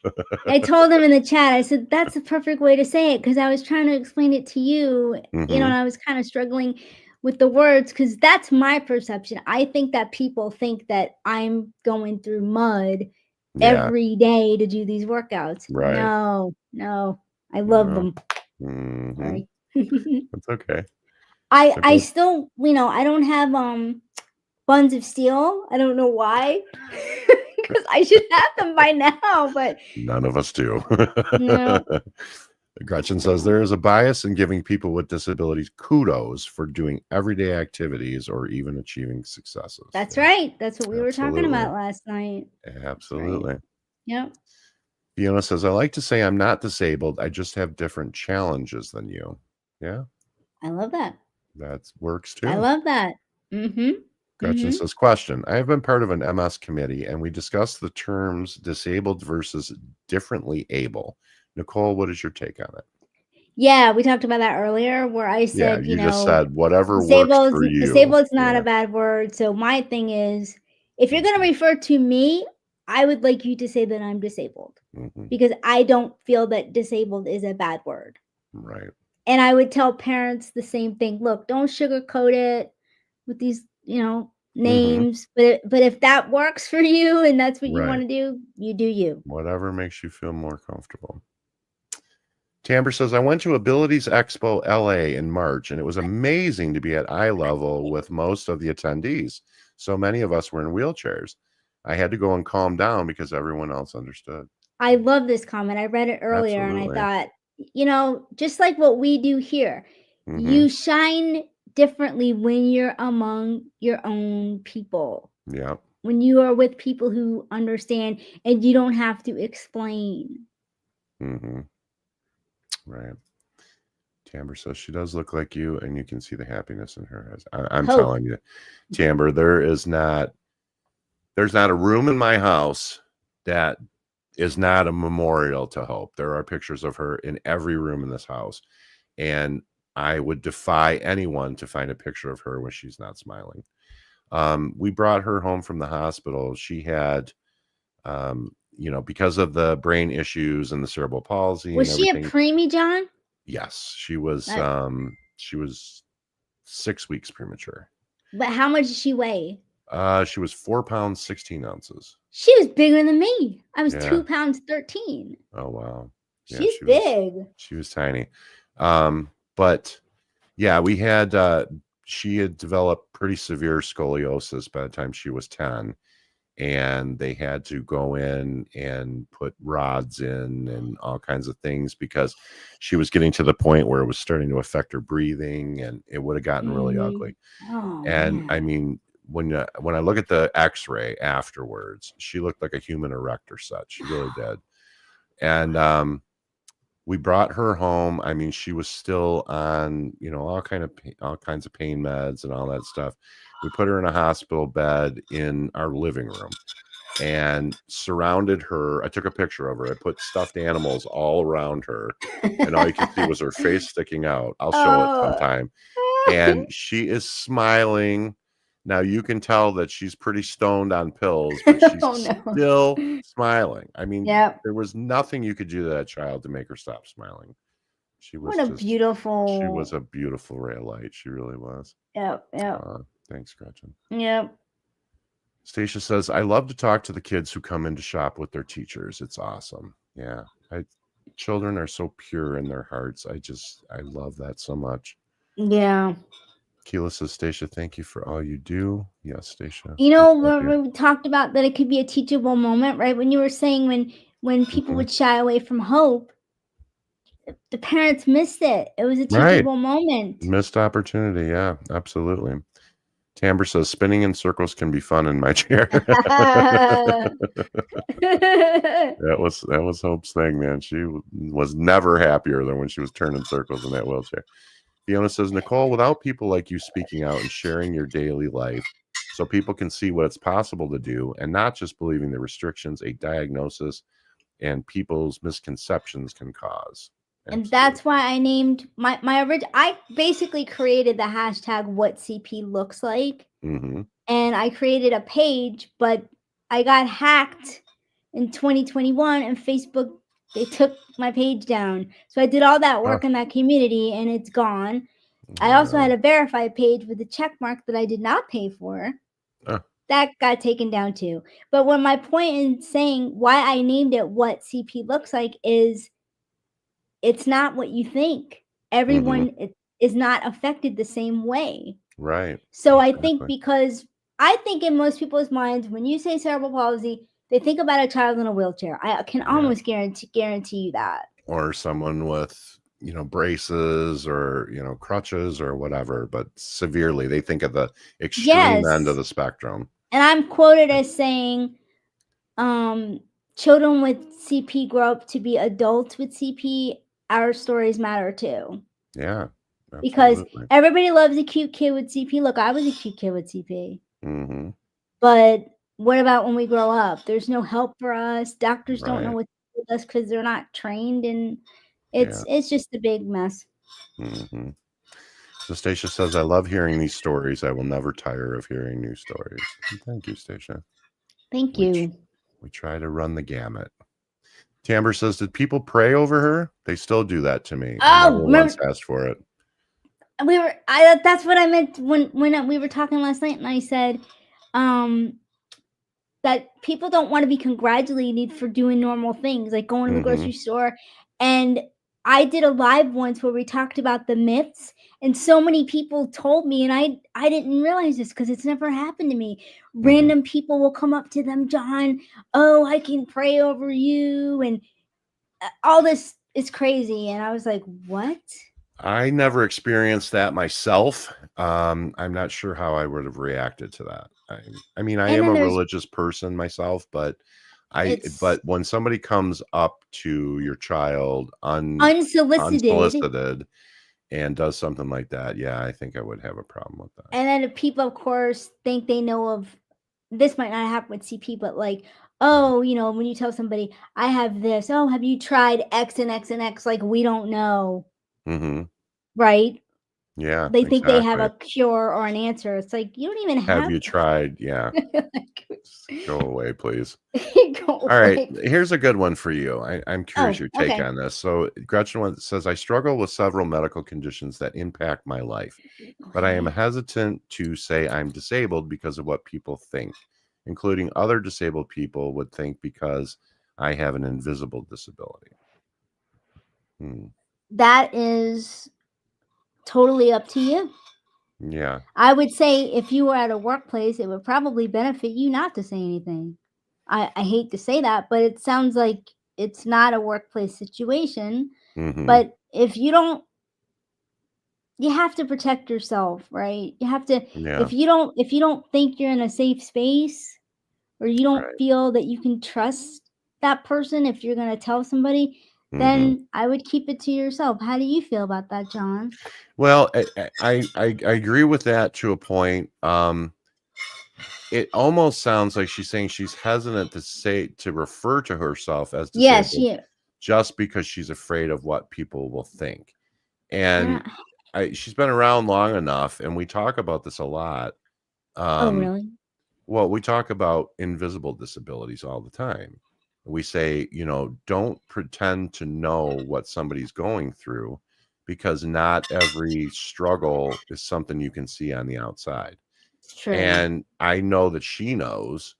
I told him in the chat, I said, that's the perfect way to say it, because I was trying to explain it to you, and I was kind of struggling with the words, because that's my perception. I think that people think that I'm going through mud every day to do these workouts. Right. No, I love them. Sorry. That's okay. I still, I don't have buns of steel. I don't know why, because I should have them by now, but none of us do. No. Gretchen says there is a bias in giving people with disabilities kudos for doing everyday activities or even achieving successes. That's right. That's what we were talking about last night. Absolutely. Right. Yep. Fiona says, I like to say I'm not disabled. I just have different challenges than you. Yeah. I love that. That works too. I love that. Gretchen says, question. I have been part of an MS committee and we discussed the terms disabled versus differently able. Nicole, what is your take on it? Yeah, we talked about that earlier, where I said, you just said whatever works for you. Disabled's not a bad word. So my thing is, if you're going to refer to me, I would like you to say that I'm disabled, because I don't feel that disabled is a bad word. Right. And I would tell parents the same thing. Look, don't sugarcoat it with these, names. But if that works for you and that's what you want to do, you do you. Whatever makes you feel more comfortable. Tamber says, I went to Abilities Expo LA in March, and it was amazing to be at eye level with most of the attendees. So many of us were in wheelchairs. I had to go and calm down because everyone else understood. I love this comment. I read it earlier and I thought, just like what we do here, you shine differently when you're among your own people. Yeah. When you are with people who understand and you don't have to explain. Mm-hmm. Right. Tamber says she does look like you, and you can see the happiness in her eyes. I'm Hope. telling you, Tamber, there's not a room in my house that is not a memorial to Hope. There are pictures of her in every room in this house, and I would defy anyone to find a picture of her when she's not smiling. We brought her home from the hospital. She had, because of the brain issues and the cerebral palsy Was and she a everything. preemie, John? Yes, she was. That- She was 6 weeks premature. But how much did she weigh? She was 4 pounds 16 ounces. She was bigger than me. I was Yeah. 2 pounds 13. Oh wow. Yeah, She's big. She was tiny. But yeah, we had she had developed pretty severe scoliosis by the time she was 10. And they had to go in and put rods in and all kinds of things because she was getting to the point where it was starting to affect her breathing, and it would have gotten really ugly. Oh, And man. I mean, when I look at the X-ray afterwards, she looked like a human erector set. She really did. And we brought her home. I mean, she was still on, all kinds of pain meds and all that stuff. We put her in a hospital bed in our living room and surrounded her. I took a picture of her. I put stuffed animals all around her, and all you can see was her face sticking out. I'll show it sometime. And she is smiling. Now you can tell that she's pretty stoned on pills, but she's still smiling. I mean, there was nothing you could do to that child to make her stop smiling. She was She was a beautiful ray of light. She really was. Yep. Thanks, Gretchen. Yep. Stacia says, I love to talk to the kids who come in to shop with their teachers. It's awesome. Yeah. Children are so pure in their hearts. I love that so much. Yeah. Keela says, Stacia, thank you for all you do. Yes, Stacia. When we talked about that it could be a teachable moment, right? When you were saying when people would shy away from hope, the parents missed it. It was a teachable moment. Missed opportunity. Yeah, absolutely. Tamber says, spinning in circles can be fun in my chair. That was Hope's thing, man. She was never happier than when she was turning circles in that wheelchair. Fiona says, Nicole, without people like you speaking out and sharing your daily life so people can see what it's possible to do and not just believing the restrictions a diagnosis and people's misconceptions can cause. And that's why I named my original. I basically created the hashtag what CP looks like. Mm-hmm. And I created a page, but I got hacked in 2021 and Facebook, they took my page down. So I did all that work in that community and it's gone. I also had a verified page with a check mark that I did not pay for. That got taken down too. But when my point in saying why I named it what CP looks like is it's not what you think. Everyone is not affected the same way. Right. So I think because I think in most people's minds, when you say cerebral palsy, they think about a child in a wheelchair. I can almost guarantee you that. Or someone with, braces or, crutches or whatever, but severely. They think of the extreme end of the spectrum. And I'm quoted as saying, children with CP grow up to be adults with CP. Our stories matter too. Yeah. Absolutely. Because everybody loves a cute kid with CP. Look, I was a cute kid with CP. Mm-hmm. But what about when we grow up? There's no help for us. Doctors don't know what to do with us because they're not trained, and it's just a big mess. Mm-hmm. So Stacia says, I love hearing these stories. I will never tire of hearing new stories. And thank you, Stacia. Thank you. We try to run the gamut. Tamber says, did people pray over her? They still do that to me. I never once asked for it. That's what I meant when we were talking last night, and I said that people don't want to be congratulated for doing normal things like going to the grocery store. And I did a live once where we talked about the myths, and so many people told me, and I didn't realize this because it's never happened to me. Random people will come up to them, John, oh, I can pray over you, and all this is crazy. And I was like, what? I never experienced that myself, I'm not sure how I would have reacted to that. I mean, I And am then a there's religious person myself, but it's but when somebody comes up to your child unsolicited. unsolicited and does something like that, yeah, I think I would have a problem with that. And then the people, of course, think they know of this might not happen with CP, but like, oh, when you tell somebody, I have this, oh, have you tried X and X and X? Like, we don't know, Mhm. right? Yeah, They think they have exactly. a cure or an answer. It's like, you don't even Have have you tried? Yeah. like, Just go away, please. go All right, away. here's a good one for you. I'm curious Oh, your take okay. on this. So Gretchen says, I struggle with several medical conditions that impact my life, but I am Okay. hesitant to say I'm disabled because of what people think, including other disabled people would think because I have an invisible disability. Hmm. That is totally up to you. Yeah. I would say if you were at a workplace, it would probably benefit you not to say anything. I hate to say that, but it sounds like it's not a workplace situation. Hmm. But if you don't, you have to protect yourself, right? You have to, Yeah. if you don't think you're in a safe space or you don't Right. feel that you can trust that person, if you're going to tell somebody, Hmm. then I would keep it to yourself. How do you feel about that, John? Well, I agree with that to a point. It almost sounds like she's saying she's hesitant to refer to herself as Yes, disabled just because she's afraid of what people will think. uh, And she's been around long enough, and we talk about this a lot. oh, Um, really? well, we talk about invisible disabilities all the time. We say, don't pretend to know what somebody's going through because not every struggle is something you can see on the outside. It's true. And I know that she knows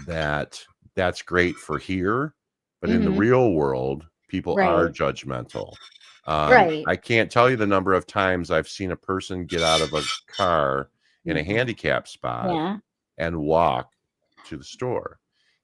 that that's great for here, but in the Mhm. real world, people are Right. judgmental. Right. I can't tell you the number of times I've seen a person get out of a car in a Yeah. handicap spot Yeah. and walk to the store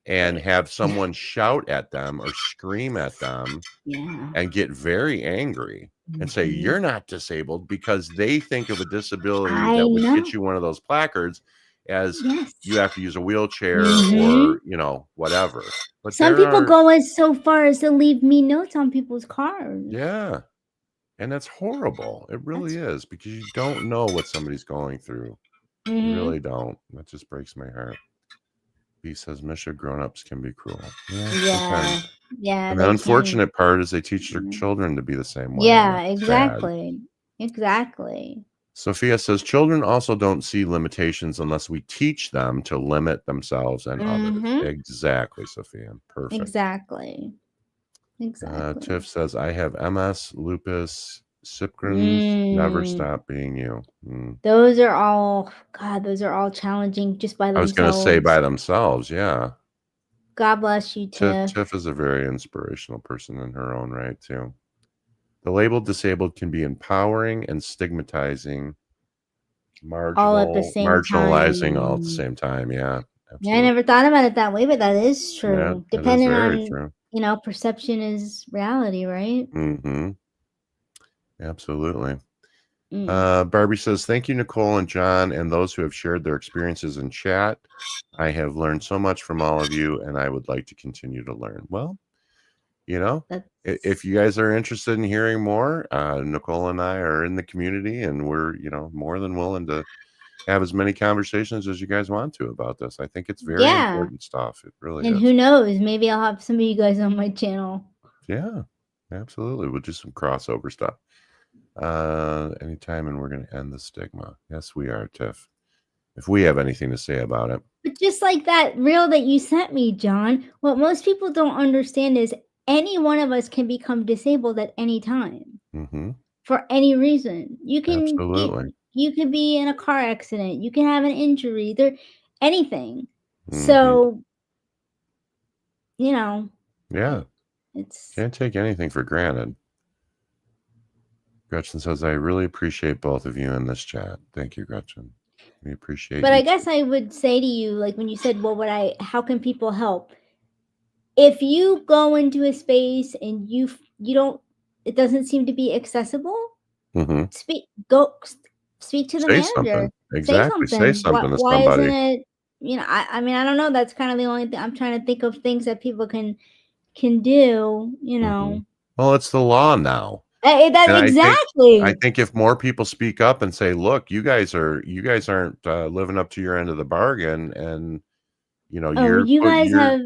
and Right. have someone shout at them or scream at them Yeah. and get very angry and say, Mhm. "You're not disabled," because they think of a disability I that would know. get you one of those placards as Yes. you have to use a wheelchair Mhm. or, whatever. But Some there people are go as so far as to leave me notes on people's cars. yeah, and that's horrible. It really That's is because you don't know what somebody's going through. You Mhm. really don't. That just breaks my heart. B says, Misha, grown-ups can be cruel. Yeah, Yeah. sometimes. Yeah, And the they can. unfortunate part is they teach their Mhm. children to be the same way, and Yeah, that's sad. exactly. Exactly. Sophia says children also don't see limitations unless we teach them to limit themselves and others. Mhm. Exactly, Sophia. Perfect. Exactly. Exactly. Tiff says, I have MS, lupus, Sipkins, never Mm. stop being you. Those are all God, those are all challenging just by I was going to say themselves. by themselves. Yeah. God bless you, Tiff Tiff. is a very inspirational person in her own right, too. The label disabled can be empowering and stigmatizing, All at the same marginalizing all at the time. same time. Yeah, Yeah, I absolutely. never thought about it that way, but that is Yeah, true. that is Depending very on, true. perception is reality, right? Hmm. Absolutely. Mm. Barbie says, thank you, Nicole and John, and those who have shared their experiences in chat. I have learned so much from all of you, and I would like to continue to learn. Well, you know, if That's you guys are interested in hearing more, Nicole and I are in the community, and we're, more than willing to have as many conversations as you guys want to about this. I think it's very yeah. important stuff. It really And is. who knows? Maybe I'll have some of you guys on my channel. Yeah, absolutely. We'll do some crossover stuff. Anytime, and we're going to end the stigma. Yes, we are, Tiff. If we have anything to say about it. But just like that reel that you sent me, John, what most people don't understand is any one of us can become disabled at any time Hmm. for any reason. Absolutely. You could be in a car accident, you can have an injury, anything. Hmm. So, you know, Yeah. it, it's Can't take anything for granted. Gretchen says, I really appreciate both of you in this chat. Thank you, Gretchen. We appreciate but you I too. guess I would say to you, like when you said, well, how can people help? If you go into a space and you don't, it doesn't seem to be accessible, Hmm. speak, go. speak to the Say manager. something. Say Exactly. Say something. something to Why isn't somebody. it? I mean, I don't know. That's kind of the only thing I'm trying to think of, things that people can do. Well, it's the law now. That And I exactly. think if more people speak up and say, "Look, you guys aren't living up to your end of the bargain, and Oh, you guys you're have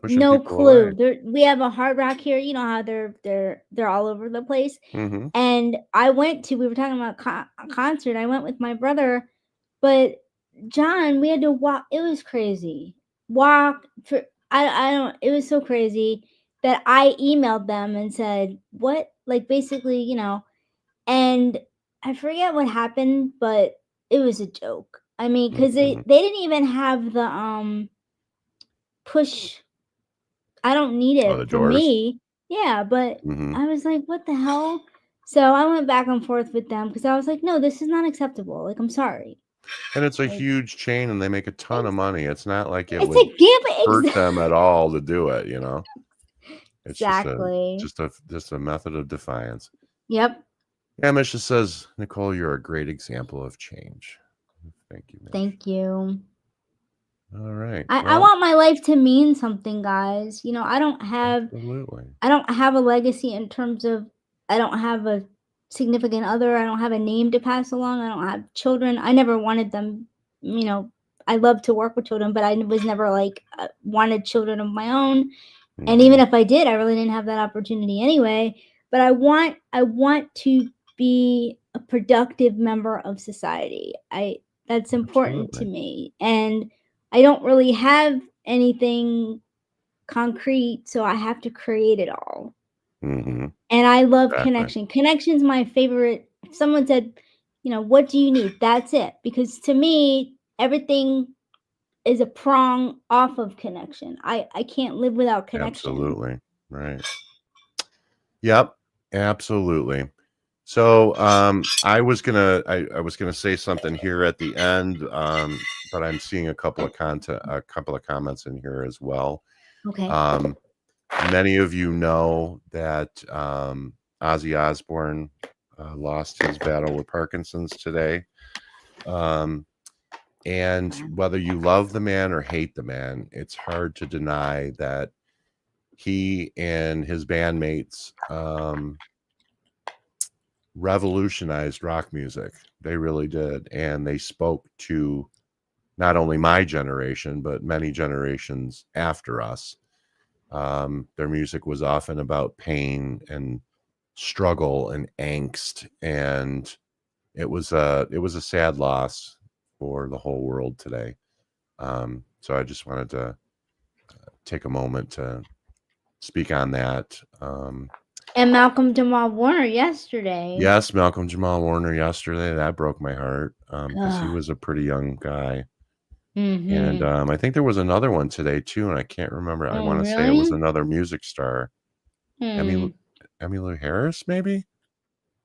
pushing no people away." clue. We have a Hard Rock here. You know how they're all over the place. Hmm. And we were talking about a concert. I went with my brother, but John, we had to walk. It was crazy. Walk for I don't. It was so crazy that I emailed them and said, "What?" Like basically, and I forget what happened, but it was a joke. I mean, because Hmm. they didn't even have the push. I don't need Oh, the it for doors. me. Yeah, but Hmm. I was like, what the hell? So I went back and forth with them because I was like, no, this is not acceptable. Like, I'm sorry. And it's a Like, huge chain, and they make a ton of ex- money. It's not like it it's would a hurt gift. them at all to do it. It's Exactly. just a method of defiance. Yep. Yeah, Misha says, Nicole, you're a great example of change. Thank you, Mish. Thank you. All right. I Well, want my life to mean something, guys. absolutely. I don't have a legacy in terms of, I don't have a significant other. I don't have a name to pass along. I don't have children. I never wanted them. You know, I love to work with children, but I was never like wanted children of my own. And even Hmm. if I did, I really didn't have that opportunity anyway. But I want to be a productive member of society. That's important to Absolutely. me. And I don't really have anything concrete, so I have to create it all. Hmm. And I love Exactly. connection. Connection's my favorite. If someone said, what do you need? That's it. Because to me, everything is a prong off of connection. I can't live without connection. Absolutely. Right. Yep. Absolutely. So I was gonna say something here at the end, but I'm seeing a couple of comments in here as well. Okay. Um, Many of you know that Ozzy Osbourne lost his battle with Parkinson's today. Um, and whether you love the man or hate the man, it's hard to deny that he and his bandmates revolutionized rock music. They really did. And they spoke to not only my generation, but many generations after us. Their music was often about pain and struggle and angst, and it was a sad loss for the whole world today. So I just wanted to take a moment to speak on that. And Malcolm Jamal Warner yesterday. Yes, Malcolm Jamal Warner yesterday, that broke my heart because he Ugh. was a pretty young guy. And Mm-hmm. I think there was another one today too, and I can't remember. I Oh, want to say it was really? another music star, Emmy Hmm. Emmylou Harris, maybe.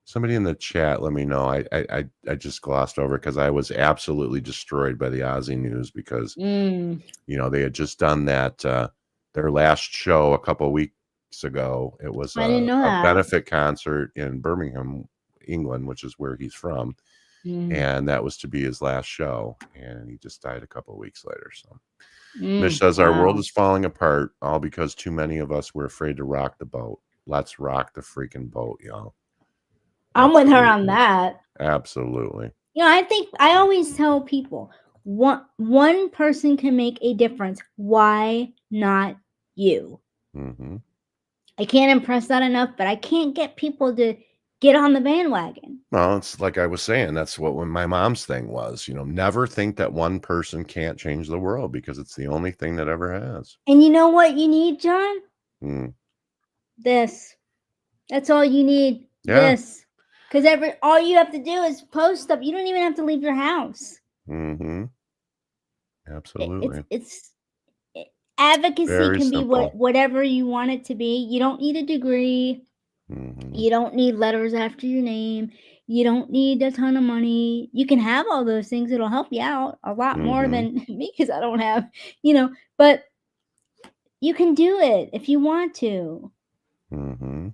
Somebody in the chat, let me know. I just glossed over because I was absolutely destroyed by the Ozzy news because Mm. they had just done that their last show a couple of weeks ago. It was I didn't know a that. benefit concert in Birmingham, England, which is where he's from, Mm. and that was to be his last show, and he just died a couple of weeks later. So Mish Mm. says our world Wow. is falling apart, all because too many of us were afraid to rock the boat. Let's rock the freaking boat, y'all. I'm with her on Absolutely. that. Absolutely. I think I always tell people one person can make a difference. Why not you? Hmm. I can't impress that enough, but I can't get people to get on the bandwagon. Well, it's like I was saying, that's what when my mom's thing was, never think that one person can't change the world because it's the only thing that ever has. And you know what you need, John? Mm. This. That's all you need. Yeah. This. Because all you have to do is post stuff. You don't even have to leave your house. Hmm. It, it's Absolutely. it's advocacy Very can be simple. whatever you want it to be. You don't need a degree. Hmm. You don't need letters after your name. You don't need a ton of money. You can have all those things. It'll help you out a lot more Hmm. than me because I don't have, but you can do it if you want to. Hmm.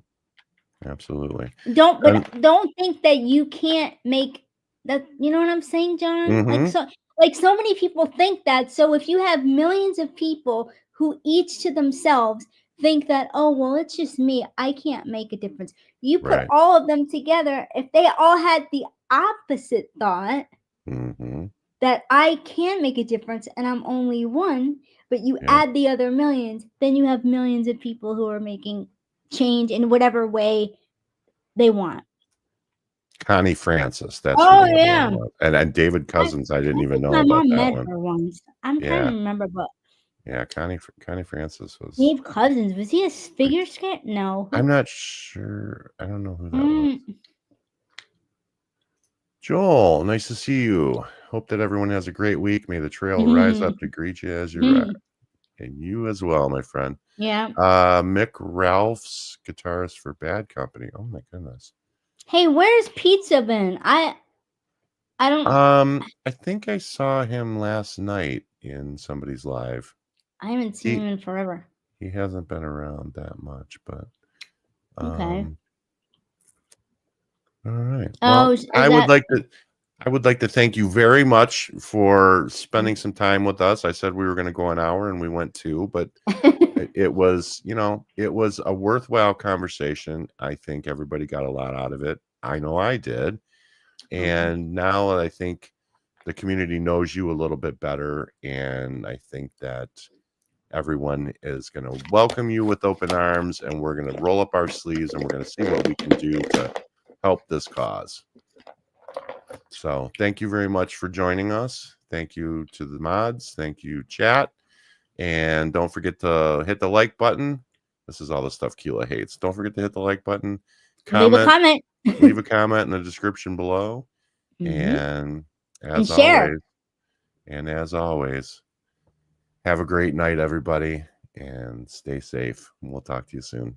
Absolutely. Don't And but don't think that you can't make That, you know what I'm saying, John? Mm-hmm. Like so many people think that. So if you have millions of people who each to themselves think that, oh well, it's just me, I can't make a difference. You put Right. all of them together, if they all had the opposite thought Mm-hmm. that I can make a difference and I'm only one, but you Yeah. add the other millions, then you have millions of people who are making change in whatever way they want. Connie Francis, that's the Oh other yeah. one. And David I Cousins, I didn't I even think know my about mom that met one. her once. I'm trying Yeah. to remember, but Yeah. Connie Francis was. Dave Cousins, was he a figure skate? No. I'm not sure. I don't know who that was. Mm, Joel, nice to see you. Hope that everyone has a great week. May the trail rise up to greet you as you're at. And you as well, my friend. yeah. Mick Ralph's guitarist for Bad Company. Oh my goodness. Hey, where's Pizza been? I don't. I think I saw him last night in somebody's live. I haven't seen him in forever. He hasn't been around that much, but Okay. all right. Oh, Well, is that? I would like to thank you very much for spending some time with us. I said we were going to go an hour and we went 2, but it was, it was a worthwhile conversation. I think everybody got a lot out of it. I know I did. And now I think the community knows you a little bit better. And I think that everyone is going to welcome you with open arms, and we're going to roll up our sleeves and we're going to see what we can do to help this cause. So thank you very much for joining us. Thank you to the mods. Thank you, chat. And don't forget to hit the like button. This is all the stuff Keela hates. Don't forget to hit the like button. Leave a comment. Leave a comment in the description below. And And share. as always, have a great night, everybody, and stay safe. We'll talk to you soon.